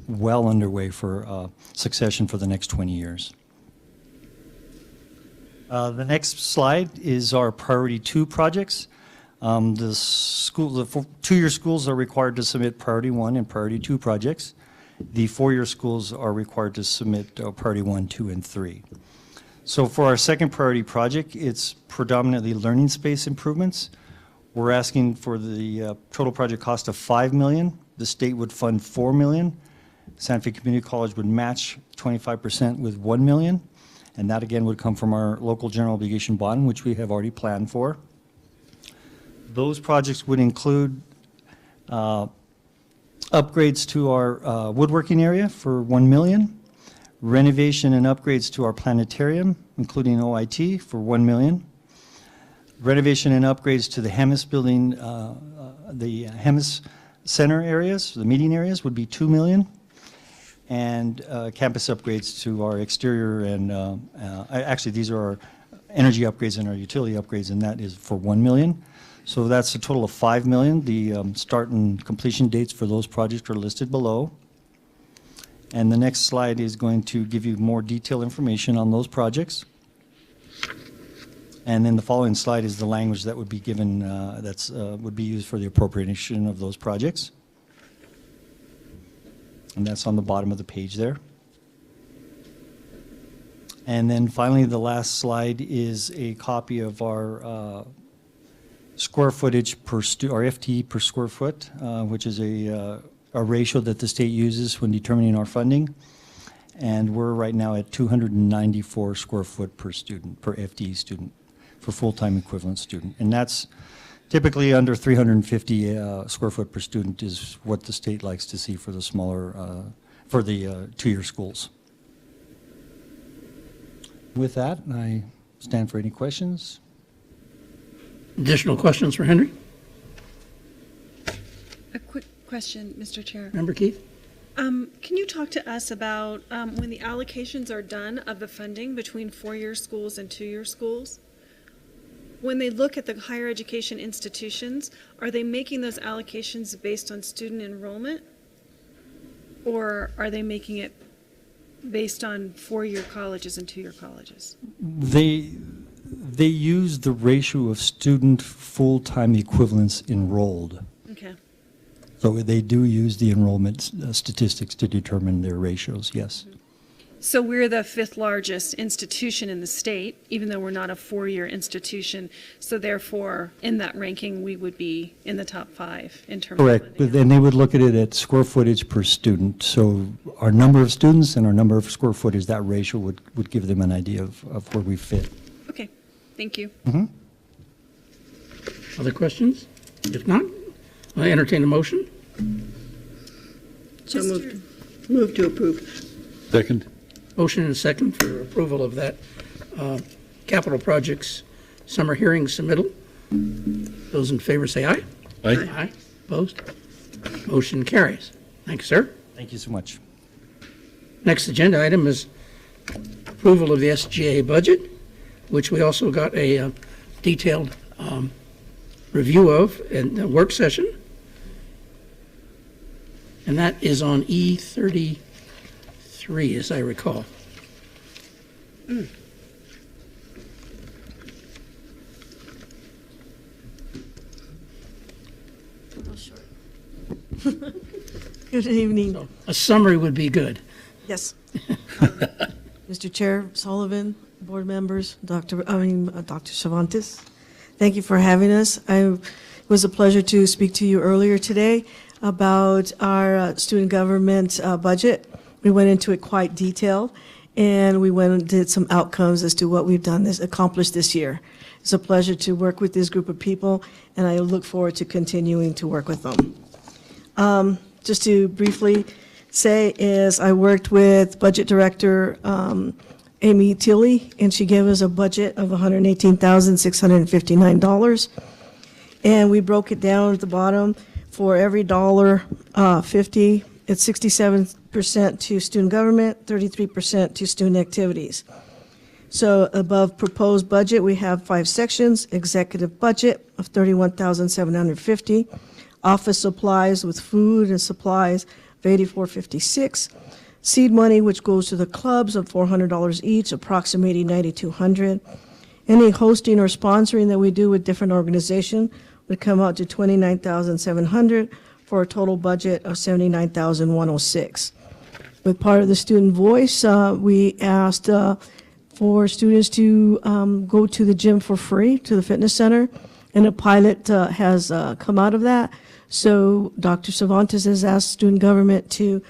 well underway for succession for the next 20 years. The next slide is our priority 2 projects. The 2-year schools are required to submit priority 1 and priority 2 projects. The four-year schools are required to submit priority 1, 2, and 3. So for our second priority project, it's predominantly learning space improvements. We're asking for the total project cost of $5 million. The state would fund $4 million. Santa Fe Community College would match 25% with $1 million. And that again would come from our local general obligation bond, which we have already planned for. Those projects would include upgrades to our woodworking area for $1 million. Renovation and upgrades to our planetarium, including OIT, for $1 million. Renovation and upgrades to the Hemis building, the Hemis Center areas, the meeting areas, would be $2 million. And campus upgrades to our exterior and, actually, these are our energy upgrades and our utility upgrades, and that is for $1 million. So that's a total of $5 million. The start and completion dates for those projects are listed below. And the next slide is going to give you more detailed information on those projects. And then the following slide is the language that would be given, would be used for the appropriation of those projects. And that's on the bottom of the page there. And then finally, the last slide is a copy of our square footage per our FTE per square foot, which is a ratio that the state uses when determining our funding. And we're right now at 294 square foot per student, per FTE student, for full-time equivalent student. And that's typically under 350 square foot per student is what the state likes to see for the smaller, for the two-year schools. With that, I stand for any questions. Additional questions for Henry? A quick question, Mr. Chair. Member Keith? Can you talk to us about when the allocations are done of the funding between four-year schools and two-year schools? When they look at the higher education institutions, are they making those allocations based on student enrollment? Or are they making it based on four-year colleges and two-year colleges? They use the ratio of student full-time equivalents enrolled. Okay. So they do use the enrollment statistics to determine their ratios, yes. Mm-hmm. So we're the fifth largest institution in the state, even though we're not a four-year institution. So therefore, in that ranking, we would be in the top 5 in terms of Correct, but then they would look at it at square footage per student. So our number of students and our number of square footage, that ratio would give them an idea of where we fit. Okay, thank you. Mm-hmm. Other questions? If not, I entertain a motion. So moved. Move to approve. Second. Motion and a second for approval of that capital projects summer hearing submittal. Those in favor say aye. Aye. Aye. Opposed? Motion carries. Thank you, sir. Thank you so much. Next agenda item is approval of the SGA budget, which we also got a detailed review of in the work session. And that is on E33, as I recall. Good evening. So a summary would be good. Yes. Mr. Chair Sullivan, board members, Dr. Cervantes, thank you for having us. It was a pleasure to speak to you earlier today about our student government budget. We went into it quite detailed, and we went and did some outcomes as to what we've accomplished this year. It's a pleasure to work with this group of people, and I look forward to continuing to work with them. Just to briefly say is I worked with Budget Director Amy Tilley, and she gave us a budget of $118,659. And we broke it down at the bottom. For every $50, it's 67% to student government, 33% to student activities. So above proposed budget, we have 5 sections: executive budget of $31,750, office supplies with food and supplies of $84.56, seed money, which goes to the clubs, of $400 each, approximating $9,200. Any hosting or sponsoring that we do with different organizations would come out to $29,700 for a total budget of $79,106. with part of the student voice, we asked for students to go to the gym for free, to the fitness center, and a pilot has come out of that. So Dr. Cervantes has asked student government to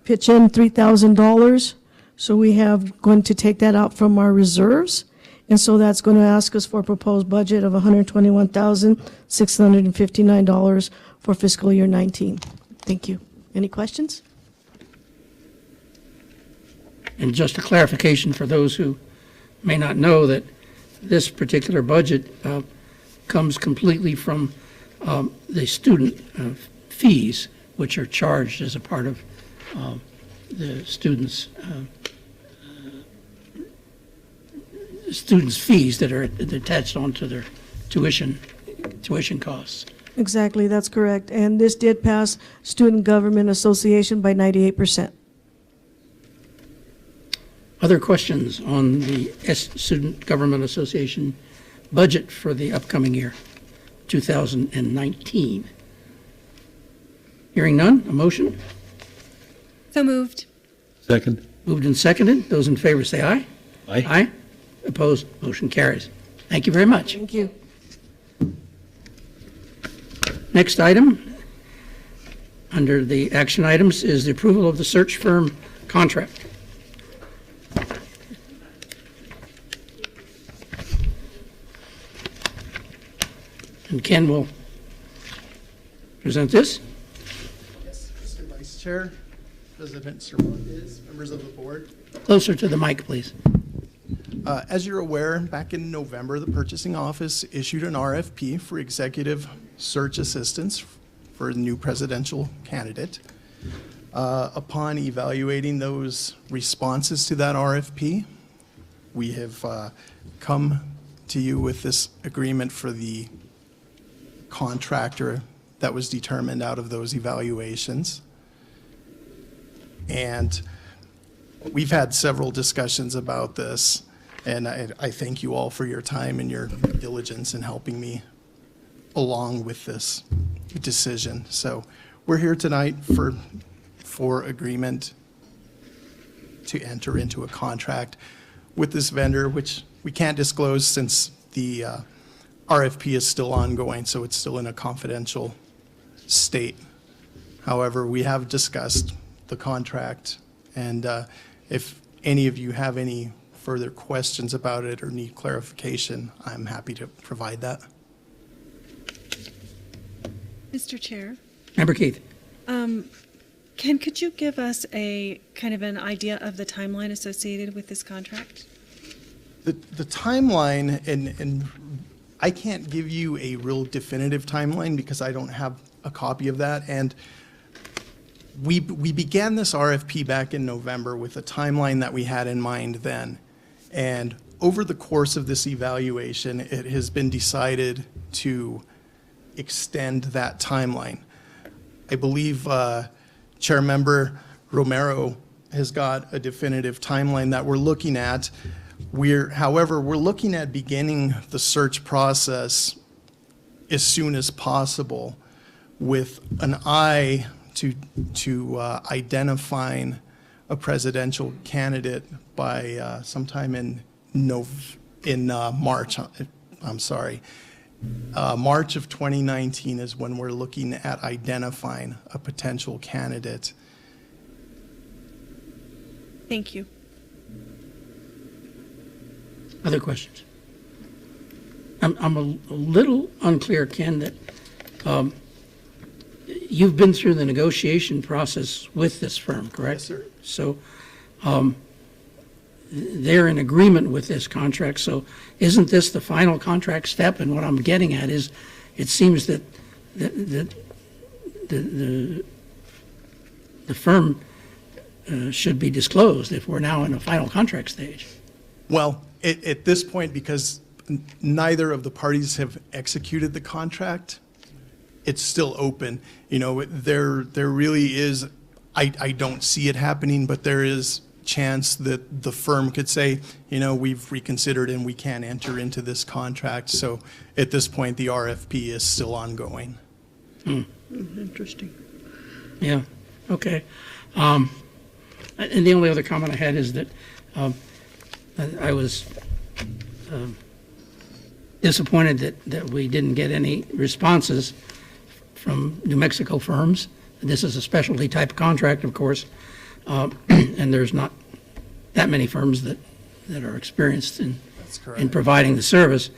pitch in $3,000. So we have going to take that out from our reserves. And so that's going to ask us for a proposed budget of $121,659 for fiscal year 19. Thank you. Any questions? And just a clarification for those who may not know that this particular budget comes completely from the student fees, which are charged as a part of the students' fees that are attached onto their tuition costs. Exactly, that's correct. And this did pass Student Government Association by 98%. Other questions on the Student Government Association budget for the upcoming year, 2019? Hearing none, a motion? So moved. Second. Moved and seconded. Those in favor say aye. Aye. Aye. Opposed? Motion carries. Thank you very much. Thank you. Next item under the action items is the approval of the search firm contract. And Ken will present this. Yes, Mr. Vice Chair, President Cervantes, members of the board. Closer to the mic, please. As you're aware, back in November, the purchasing office issued an RFP for executive search assistance for a new presidential candidate. Upon evaluating those responses to that RFP, we have come to you with this agreement for the contractor that was determined out of those evaluations. And we've had several discussions about this, and I thank you all for your time and your diligence in helping me along with this decision. So we're here tonight for agreement to enter into a contract with this vendor, which we can't disclose since the RFP is still ongoing, so it's still in a confidential state. However, we have discussed the contract, and if any of you have any further questions about it or need clarification, I'm happy to provide that. Mr. Chair. Member Keith. Ken, could you give us a kind of an idea of the timeline associated with this contract? The timeline, and I can't give you a real definitive timeline because I don't have a copy of that. And we began this RFP back in November with a timeline that we had in mind then. And over the course of this evaluation, it has been decided to extend that timeline. I believe Chair Member Romero has got a definitive timeline that we're looking at. However, we're looking at beginning the search process as soon as possible with an eye to identifying a presidential candidate by sometime in March. I'm sorry. March of 2019 is when we're looking at identifying a potential candidate. Thank you. Other questions? I'm a little unclear, Ken, that you've been through the negotiation process with this firm, correct? Yes, sir. So they're in agreement with this contract. So isn't this the final contract step? And what I'm getting at is it seems that the firm should be disclosed if we're now in a final contract stage. Well, at this point, because neither of the parties have executed the contract, it's still open. You know, there really is, I don't see it happening, but there is chance that the firm could say, you know, we've reconsidered and we can't enter into this contract. So at this point, the RFP is still ongoing. Hmm. Interesting. Yeah, okay. And the only other comment I had is that I was disappointed that we didn't get any responses from New Mexico firms. This is a specialty type of contract, of course, and there's not that many firms that are experienced in providing the service.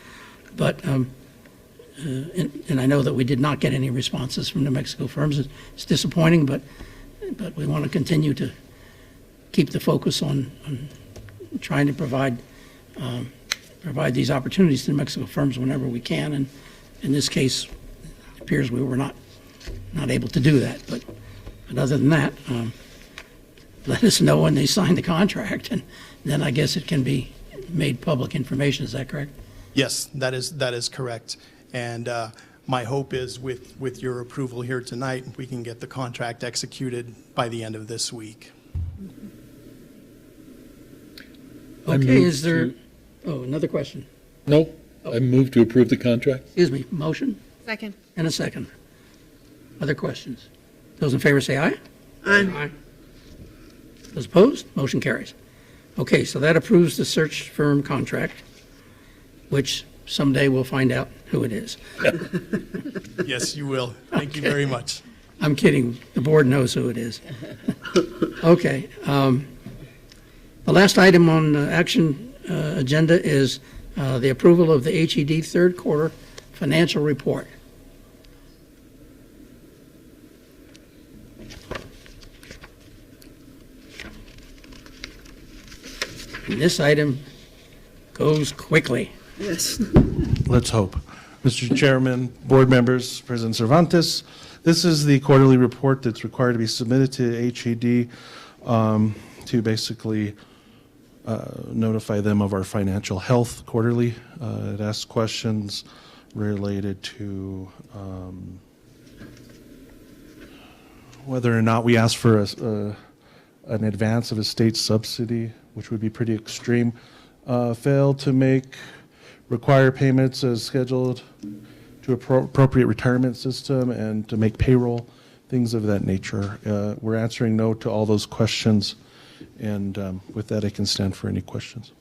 But and I know that we did not get any responses from New Mexico firms. It's disappointing, but we want to continue to keep the focus on trying to provide these opportunities to New Mexico firms whenever we can. And in this case, it appears we were not able to do that. But other than that, let us know when they sign the contract, and then I guess it can be made public information. Is that correct? Yes, that is correct. And my hope is with your approval here tonight, we can get the contract executed by the end of this week. Okay, is there, another question? No, I move to approve the contract. Excuse me, motion Second. and a second. Other questions? Those in favor say aye. Aye. Those opposed? Motion carries. Okay, so that approves the search firm contract, which someday we'll find out who it is. Yes, you will. Thank you very much. I'm kidding. The board knows who it is. Okay. The last item on the action agenda is the approval of the HED third quarter financial report. And this item goes quickly. Yes. Let's hope. Mr. Chairman, board members, President Cervantes, this is the quarterly report that's required to be submitted to HED to basically notify them of our financial health quarterly. It asks questions related to whether or not we ask for an advance of a state subsidy, which would be pretty extreme, failed to make require payments as scheduled to appropriate retirement system and to make payroll, things of that nature. We're answering no to all those questions, and with that, I can stand for any questions.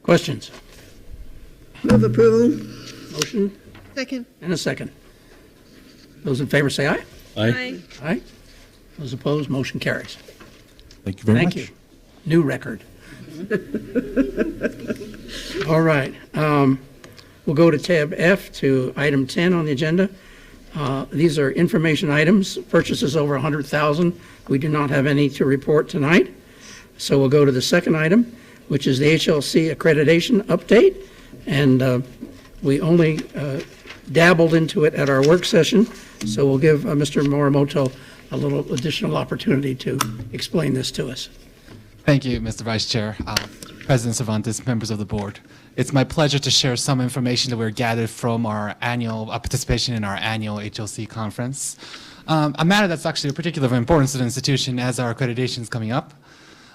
Questions? Move approval. Motion Second. and a second. Those in favor say aye. Aye. Aye. Those opposed, motion carries. Thank you very Thank much. you. New record. All right. We'll go to tab F to item 10 on the agenda. These are information items, purchases over $100,000. We do not have any to report tonight. So we'll go to the second item, which is the HLC accreditation update. And we only dabbled into it at our work session. So we'll give Mr. Morimoto a little additional opportunity to explain this to us. Thank you, Mr. Vice Chair, President Cervantes, members of the board. It's my pleasure to share some information that we're gathered from our annual participation in our annual HLC conference. A matter that's actually of particular importance to the institution as our accreditation is coming up.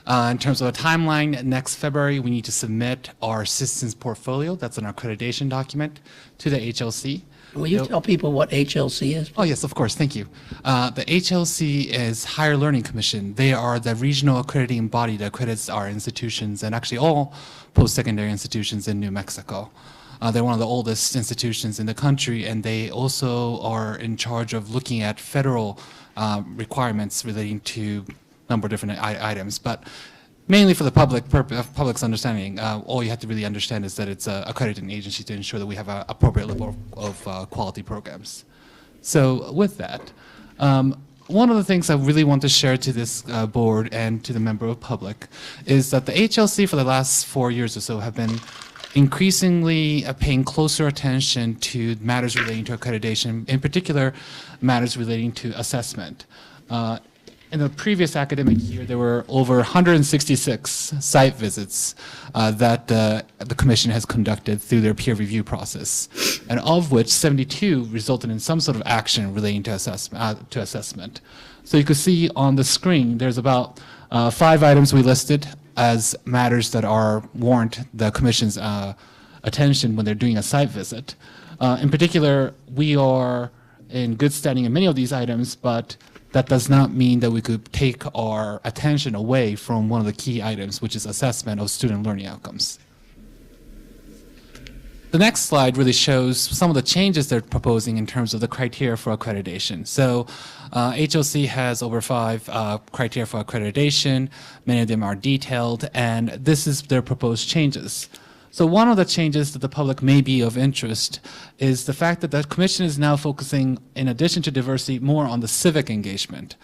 In terms of a timeline, next February we need to submit our assistance portfolio, that's an accreditation document, to the HLC. Will you tell people what HLC is? Oh, yes, of course. Thank you. The HLC is Higher Learning Commission. They are the regional accrediting body that accredits our institutions and actually all post-secondary institutions in New Mexico. They're one of the oldest institutions in the country, and they also are in charge of looking at federal requirements relating to a number of different items. But mainly for the public's understanding, all you have to really understand is that it's an accrediting agency to ensure that we have an appropriate level of quality programs. So with that, one of the things I really want to share to this board and to the member of public is that the HLC for the last 4 years or so have been increasingly paying closer attention to matters relating to accreditation, in particular matters relating to assessment. In the previous academic year, there were over 166 site visits that the Commission has conducted through their peer review process, and of which 72 resulted in some sort of action relating to assessment. So you can see on the screen, there's about 5 items we listed as matters that warrant the Commission's attention when they're doing a site visit. In particular, we are in good standing in many of these items, but that does not mean that we could take our attention away from one of the key items, which is assessment of student learning outcomes. The next slide really shows some of the changes they're proposing in terms of the criteria for accreditation. So HLC has over 5 criteria for accreditation. Many of them are detailed, and this is their proposed changes. So one of the changes that the public may be of interest is the fact that the commission is now focusing, in addition to diversity, more on the civic engagement.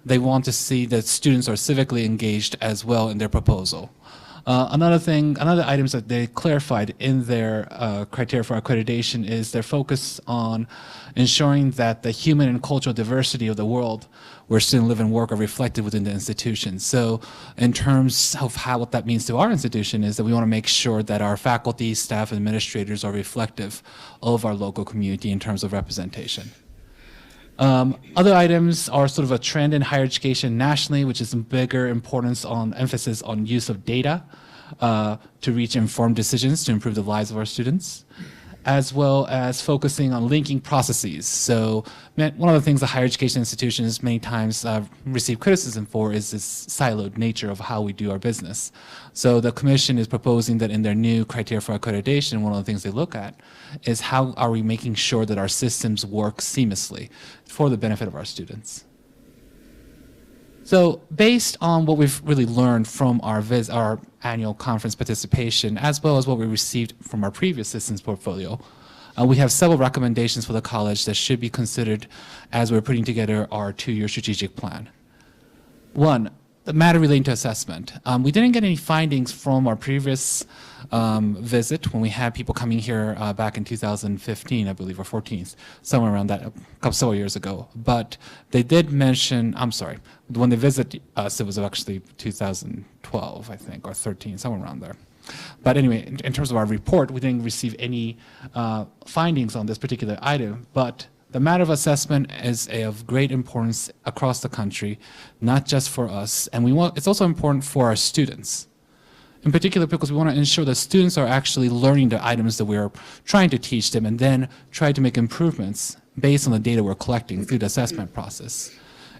They want to see that students are civically engaged as well in their proposal. Another items that they clarified in their criteria for accreditation is their focus on ensuring that the human and cultural diversity of the world where students live and work are reflected within the institution. So in terms of what that means to our institution is that we want to make sure that our faculty, staff, and administrators are reflective of our local community in terms of representation. Other items are sort of a trend in higher education nationally, which is a bigger importance on emphasis on use of data to reach informed decisions to improve the lives of our students, as well as focusing on linking processes. So one of the things that higher education institutions many times receive criticism for is this siloed nature of how we do our business. So the commission is proposing that in their new criteria for accreditation, one of the things they look at is how are we making sure that our systems work seamlessly for the benefit of our students. So based on what we've really learned from our annual conference participation, as well as what we received from our previous systems portfolio, we have several recommendations for the college that should be considered as we're putting together our 2-year strategic plan. One, the matter relating to assessment. We didn't get any findings from our previous visit when we had people coming here back in 2015, I believe, or 14, somewhere around that, several years ago. But they did mention, I'm sorry, when they visited us, it was actually 2012, I think, or 13, somewhere around there. But anyway, in terms of our report, we didn't receive any findings on this particular item, but the matter of assessment is of great importance across the country, not just for us, and it's also important for our students. In particular, because we want to ensure that students are actually learning the items that we're trying to teach them and then try to make improvements based on the data we're collecting through the assessment process.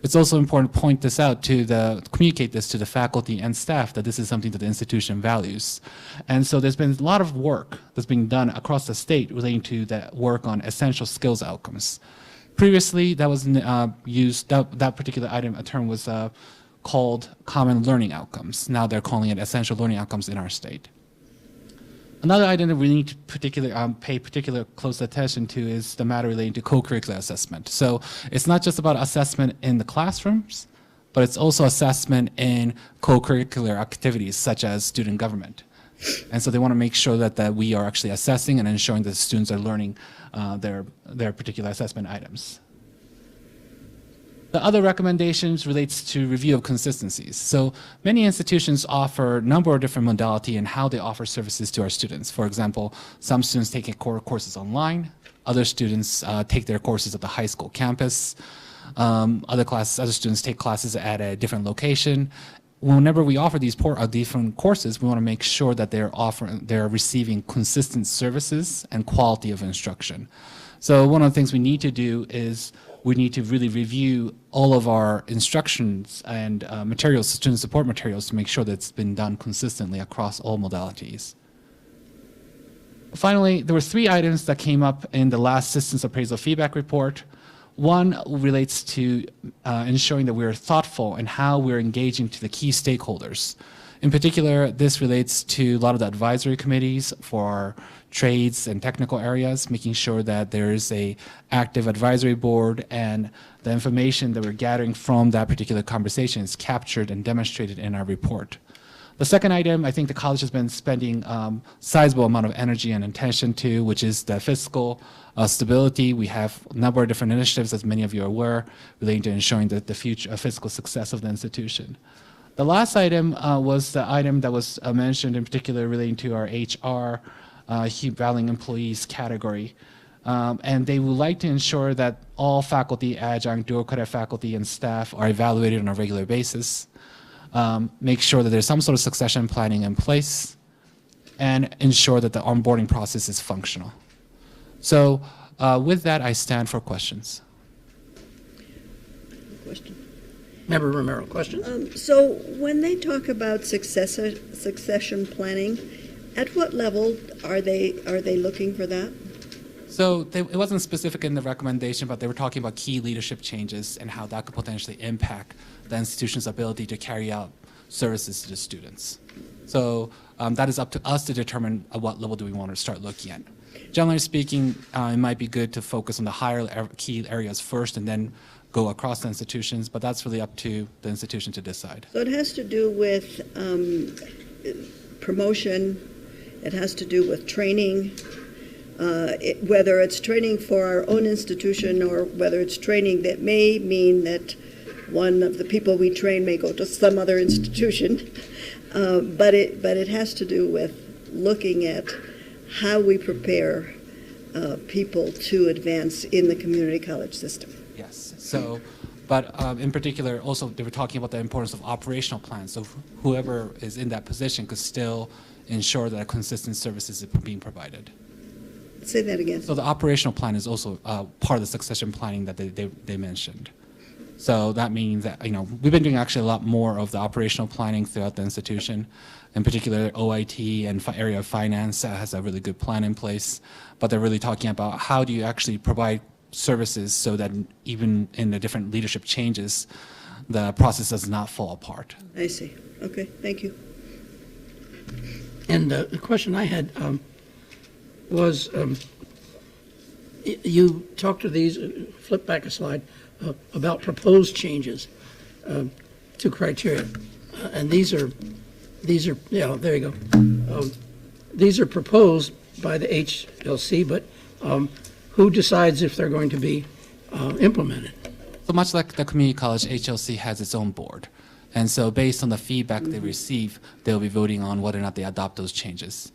It's also important to point this out communicate this to the faculty and staff that this is something that the institution values. And so there's been a lot of work that's being done across the state relating to that work on essential skills outcomes. Previously, that was used, that particular item, a term was called common learning outcomes. Now they're calling it essential learning outcomes in our state. Another item that we need to pay particular close attention to is the matter relating to co-curricular assessment. So it's not just about assessment in the classrooms, but it's also assessment in co-curricular activities such as student government. And so they want to make sure that we are actually assessing and ensuring that students are learning their particular assessment items. The other recommendations relates to review of consistencies. So many institutions offer a number of different modalities in how they offer services to our students. For example, some students take courses online, other students take their courses at the high school campus, other students take classes at a different location. Whenever we offer these different courses, we want to make sure that they're receiving consistent services and quality of instruction. So one of the things we need to do is we need to really review all of our instructions and materials, student support materials, to make sure that it's been done consistently across all modalities. Finally, there were 3 items that came up in the last systems appraisal feedback report. One relates to ensuring that we're thoughtful in how we're engaging to the key stakeholders. In particular, this relates to a lot of the advisory committees for our trades and technical areas, making sure that there is an active advisory board and the information that we're gathering from that particular conversation is captured and demonstrated in our report. The second item, I think the college has been spending sizable amount of energy and attention to, which is the fiscal stability. We have a number of different initiatives, as many of you are aware, relating to ensuring that the future fiscal success of the institution. The last item was the item that was mentioned in particular relating to our HR valuing employees category. And they would like to ensure that all faculty, adjunct, dual credit faculty, and staff are evaluated on a regular basis. Make sure that there's some sort of succession planning in place, and ensure that the onboarding process is functional. So with that, I stand for questions. Question. Member Romero, questions? So when they talk about succession planning, at what level are they looking for that? So it wasn't specific in the recommendation, but they were talking about key leadership changes and how that could potentially impact the institution's ability to carry out services to the students. So that is up to us to determine at what level do we want to start looking at. Generally speaking, it might be good to focus on the higher key areas first and then go across the institutions, but that's really up to the institution to decide. So it has to do with promotion, it has to do with training, whether it's training for our own institution or whether it's training that may mean that one of the people we train may go to some other institution. But it has to do with looking at how we prepare people to advance in the community college system. Yes. So, but in particular, also they were talking about the importance of operational plans. So whoever is in that position could still ensure that consistent services are being provided. Say that again. So the operational plan is also part of the succession planning that they mentioned. So that means that, we've been doing actually a lot more of the operational planning throughout the institution. In particular, OIT and area of finance has a really good plan in place, but they're really talking about how do you actually provide services so that even in the different leadership changes, the process does not fall apart. I see. Okay, thank you. And the question I had was, you talked to these, flip back a slide, about proposed changes to criteria. And these are, yeah, there you go. These are proposed by the HLC, but who decides if they're going to be implemented? So much like the community college, HLC has its own board. And so based on the feedback they receive, they'll be voting on whether or not they adopt those changes.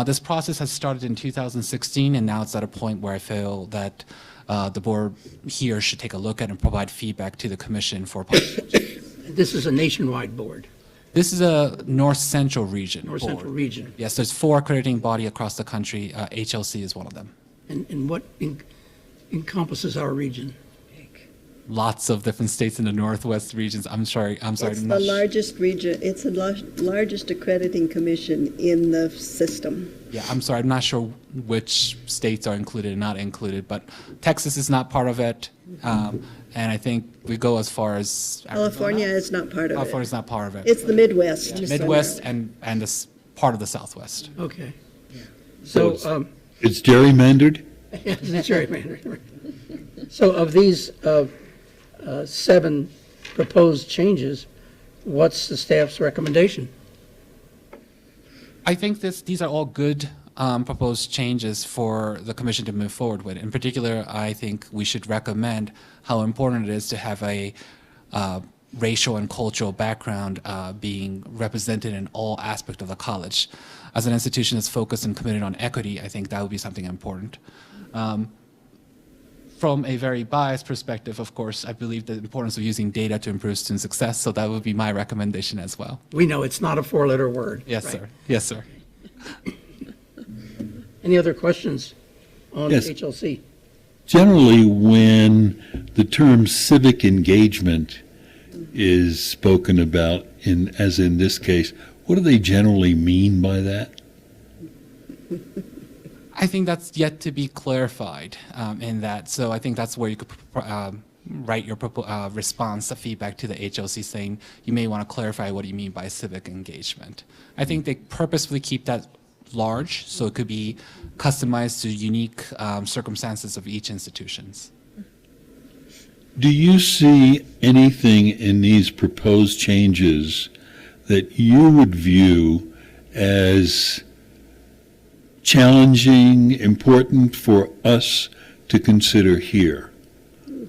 This process has started in 2016, and now it's at a point where I feel that the board here should take a look at and provide feedback to the commission for possible changes. This is a nationwide board. This is a North Central region North board. Central region. Yes, there's 4 accrediting body across the country. HLC is one of them. And what encompasses our region? Lots of different states in the Northwest regions. I'm sorry. It's the largest region. It's the largest accrediting commission in the system. Yeah, I'm sorry. I'm not sure which states are included and not included, but Texas is not part of it. And I think we go as far as California is not part of it. California is not part of it. It's the Midwest. Midwest and this part of the Southwest. Okay. So it's gerrymandered? Yes, it's gerrymandered. So of these 7 proposed changes, what's the staff's recommendation? I think these are all good proposed changes for the commission to move forward with. In particular, I think we should recommend how important it is to have a racial and cultural background being represented in all aspects of the college. As an institution that's focused and committed on equity, I think that would be something important. From a very biased perspective, of course, I believe the importance of using data to improve student success, so that would be my recommendation as well. We know it's not a 4-letter word. Yes, right? sir. Yes, sir. Any other questions on Yes. HLC? Generally, when the term civic engagement is spoken about, as in this case, what do they generally mean by that? I think that's yet to be clarified in that. So I think that's where you could write your response, the feedback to the HLC saying you may want to clarify what you mean by civic engagement. I think they purposefully keep that large so it could be customized to unique circumstances of each institutions. Do you see anything in these proposed changes that you would view as challenging, important for us to consider here?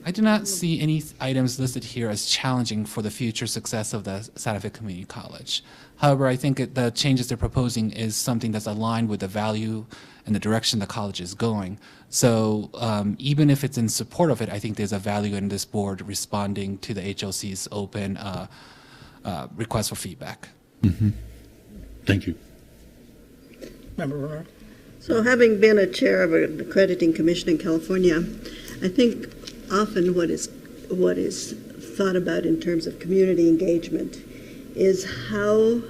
I do not see any items listed here as challenging for the future success of the Santa Fe Community College. However, I think the changes they're proposing is something that's aligned with the value and the direction the college is going. So even if it's in support of it, I think there's a value in this board responding to the HLC's open request for feedback. Mm-hmm. Thank you. Member Romero? So having been a chair of an accrediting commission in California, I think often what is thought about in terms of community engagement is how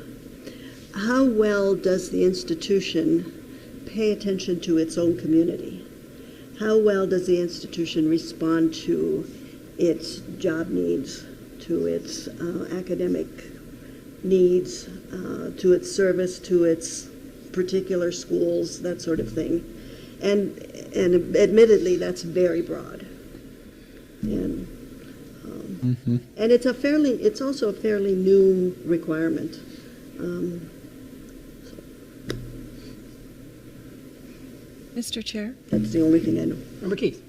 well does the institution pay attention to its own community? How well does the institution respond to its job needs, to its academic needs, to its service, to its particular schools, that sort of thing? And admittedly, that's very broad. And and it's also a fairly new requirement. Mr. Chair? That's the only thing I know. Member Keith.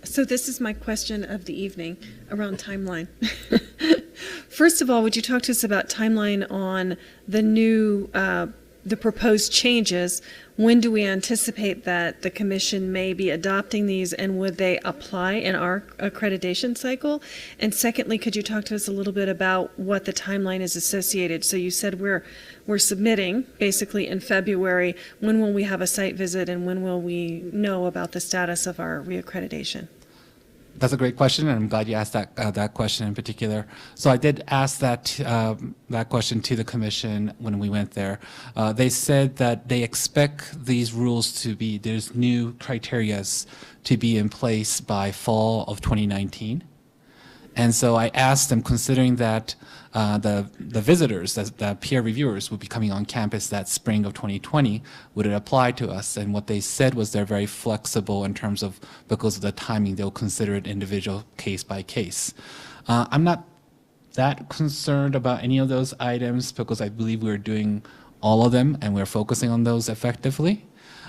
So this is my question of the evening around timeline. First of all, would you talk to us about timeline on the new, the proposed changes? When do we anticipate that the commission may be adopting these, and would they apply in our accreditation cycle? And secondly, could you talk to us a little bit about what the timeline is associated? So you said we're submitting basically in February. When will we have a site visit, and when will we know about the status of our reaccreditation? That's a great question, and I'm glad you asked that question in particular. So I did ask that question to the commission when we went there. They said that they expect these rules to be, there's new criterias to be in place by fall of 2019. And so I asked them, considering that the visitors, the peer reviewers, will be coming on campus that spring of 2020, would it apply to us? And what they said was they're very flexible in terms of, because of the timing, they'll consider it individual case by case. I'm not that concerned about any of those items because I believe we're doing all of them and we're focusing on those effectively.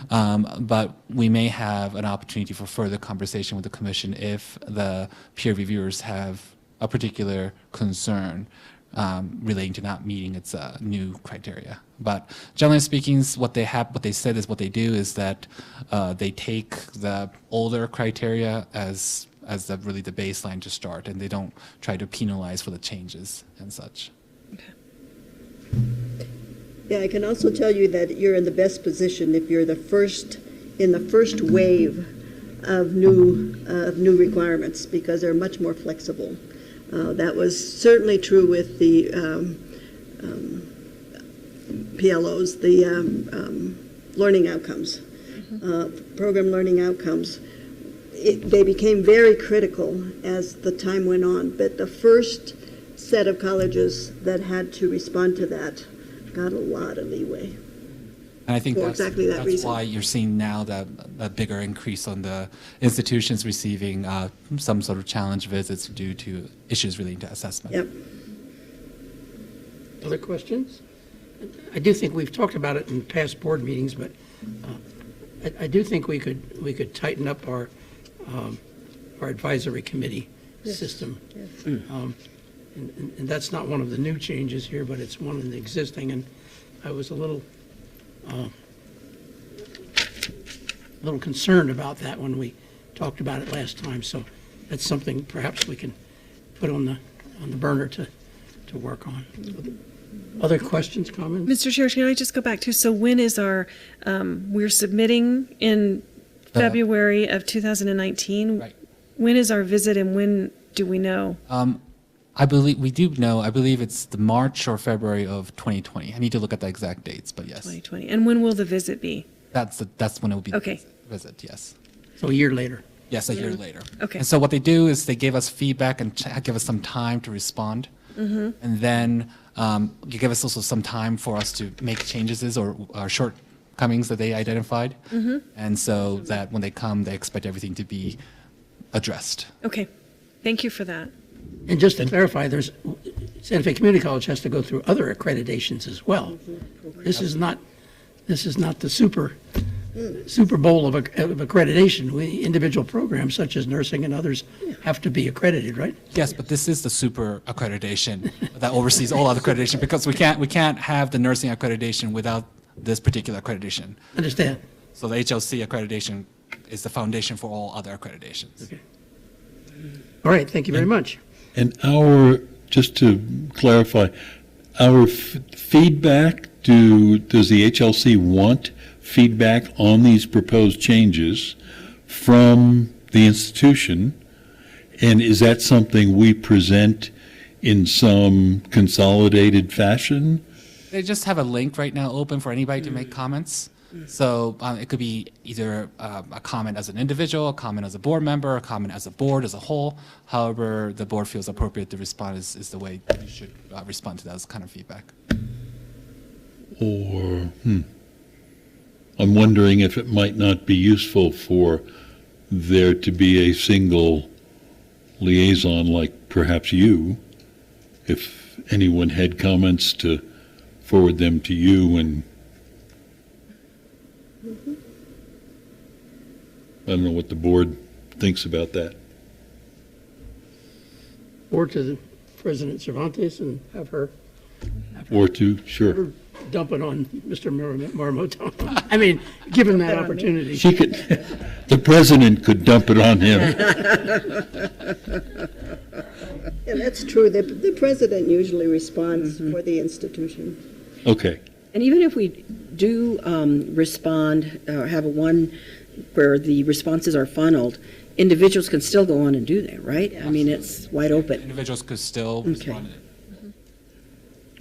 But we may have an opportunity for further conversation with the commission if the peer reviewers have a particular concern relating to not meeting its new criteria. But generally speaking, what they said is what they do is that they take the older criteria as really the baseline to start, and they don't try to penalize for the changes and such. Yeah, I can also tell you that you're in the best position if you're in the first wave of new requirements, because they're much more flexible. That was certainly true with the PLOs, the learning outcomes, program learning outcomes. They became very critical as the time went on, but the first set of colleges that had to respond to that got a lot of leeway. And I think For that's, exactly that that's reason. why you're seeing now that bigger increase on the institutions receiving some sort of challenge visits due to issues relating to assessment. Yep. Other questions? I do think we've talked about it in past board meetings, but I do think we could tighten up our advisory committee system. Yes. And that's not one of the new changes here, but it's one in the existing, and I was a little concerned about that when we talked about it last time, so that's something perhaps we can put on the burner to work on. Other questions, comments? Mr. Chair, can I just go back to, so when is our, we're submitting in February of 2019. Right. When is our visit, and when do we know? I believe we do know. I believe it's the March or February of 2020. I need to look at the exact dates, but yes, 2020. And when will the visit be? that's when it will be. Okay. The visit. Yes. So a year later. Yes, a year later. Okay. And so what they do is they give us feedback and give us some time to respond, and then you give us also some time for us to make changes or shortcomings that they identified, and so that when they come, they expect everything to be addressed. Okay. Thank you for that. And just to clarify, Santa Fe Community College has to go through other accreditations as well. This is not the Super Bowl of accreditation. Individual programs such as nursing and others have to be accredited, right? Yes, but this is the super accreditation that oversees all other accreditation, because we can't have the nursing accreditation without this particular accreditation. Understand. So the HLC accreditation is the foundation for all other accreditations. Okay. All right, thank you very much. And just to clarify, our feedback, does the HLC want feedback on these proposed changes from the institution? And is that something we present in some consolidated fashion? They just have a link right now open for anybody to make comments. So it could be either a comment as an individual, a comment as a board member, a comment as a board as a whole. However the board feels appropriate to respond is the way you should respond to that kind of feedback. Or, I'm wondering if it might not be useful for there to be a single liaison, like perhaps you, if anyone had comments to forward them to you, and I don't know what the board thinks about that. Or to the President Cervantes and have her Or to, sure. dump it on Mr. Marmoto. I mean, give him that opportunity. She could, the president could dump it on him. Yeah, that's true. The president usually responds for the institution. Okay. And even if we do respond, or have a one where the responses are funneled, individuals can still go on and do that, right? I mean, it's wide open. Individuals could still respond to it.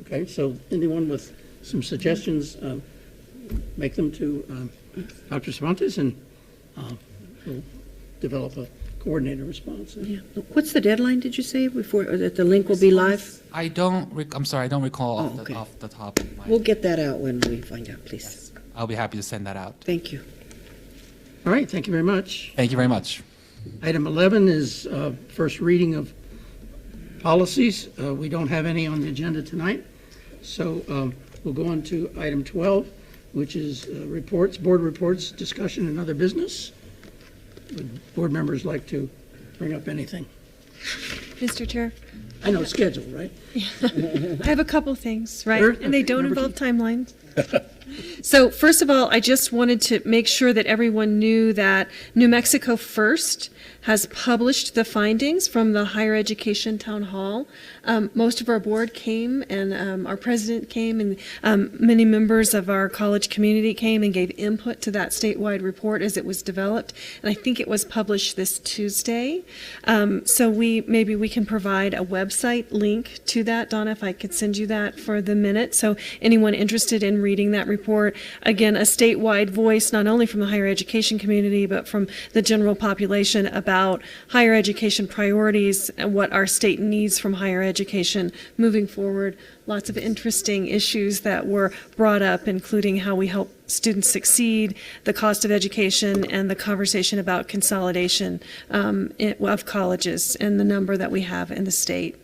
Okay, so anyone with some suggestions, make them to Dr. Cervantes, and we'll develop a coordinated response. Yeah. What's the deadline, did you say, before that the link will be live? I'm sorry, I don't recall off the top of my. We'll get that out when we find out, please. Yes, I'll be happy to send that out. Thank you. All right, thank you very much. Thank you very much. Item 11 is first reading of policies. We don't have any on the agenda tonight, so we'll go on to item 12, which is reports, board reports, discussion, and other business. Would board members like to bring up anything? Mr. Chair? I know schedule, right? I have a couple things, right? Sure. And they don't Number involve timelines. So first of all, I just wanted to make sure that everyone knew that New Mexico First has published the findings from the Higher Education Town Hall. Most of our board came, and our president came, and many members of our college community came and gave input to that statewide report as it was developed. And I think it was published this Tuesday. So maybe we can provide a website link to that. Donna, if I could send you that for the minute. So anyone interested in reading that report, again, a statewide voice, not only from the higher education community, but from the general population about higher education priorities and what our state needs from higher education moving forward. Lots of interesting issues that were brought up, including how we help students succeed, the cost of education, and the conversation about consolidation of colleges and the number that we have in the state.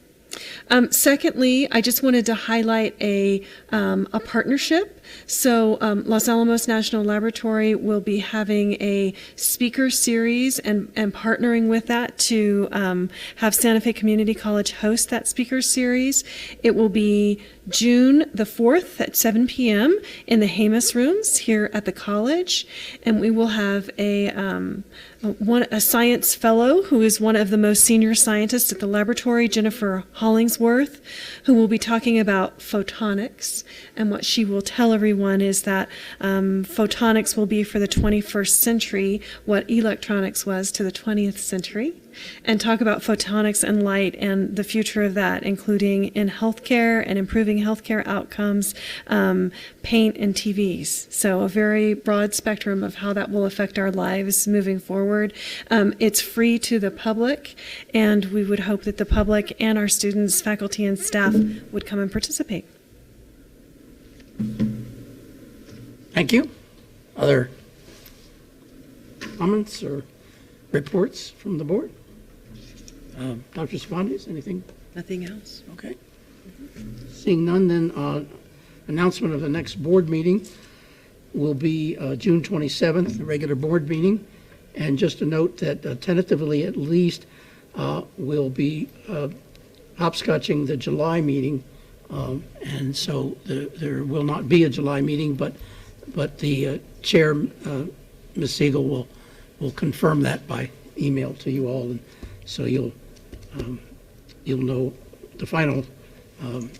Secondly, I just wanted to highlight a partnership. So Los Alamos National Laboratory will be having a speaker series and partnering with that to have Santa Fe Community College host that speaker series. It will be June the 4th at 7 p.m. in the Hamas rooms here at the college. And we will have a science fellow who is one of the most senior scientists at the laboratory, Jennifer Hollingsworth, who will be talking about photonics. And what she will tell everyone is that photonics will be for the 21st century what electronics was to the 20th century, and talk about photonics and light and the future of that, including in healthcare and improving healthcare outcomes, paint and TVs. So a very broad spectrum of how that will affect our lives moving forward. It's free to the public, and we would hope that the public and our students, faculty, and staff would come and participate. Thank you. Other comments or reports from the board? Dr. Cervantes, anything? Nothing else. Okay. Seeing none, then announcement of the next board meeting will be June 27th, the regular board meeting. And just to note that tentatively at least we'll be hopscotching the July meeting. And so there will not be a July meeting, but the chair, Ms. Siegel, will confirm that by email to you all, and so you'll know the final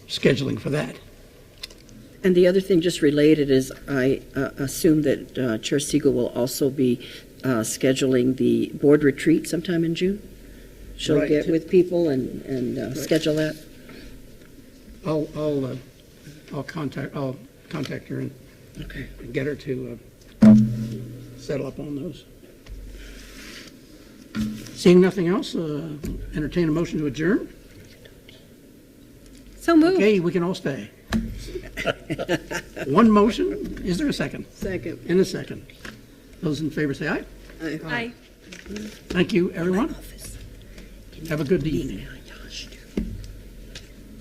scheduling for that. And the other thing just related is I assume that Chair Siegel will also be scheduling the board retreat sometime in June? she'll Right. get with people and schedule that. I'll contact her and get her to settle up on those. Seeing nothing else, entertain a motion to adjourn. So moved. Okay, we can all stay. One motion. Is there a second? Second. And a second. Those in favor say aye. Aye. Thank you, everyone. Have a good evening.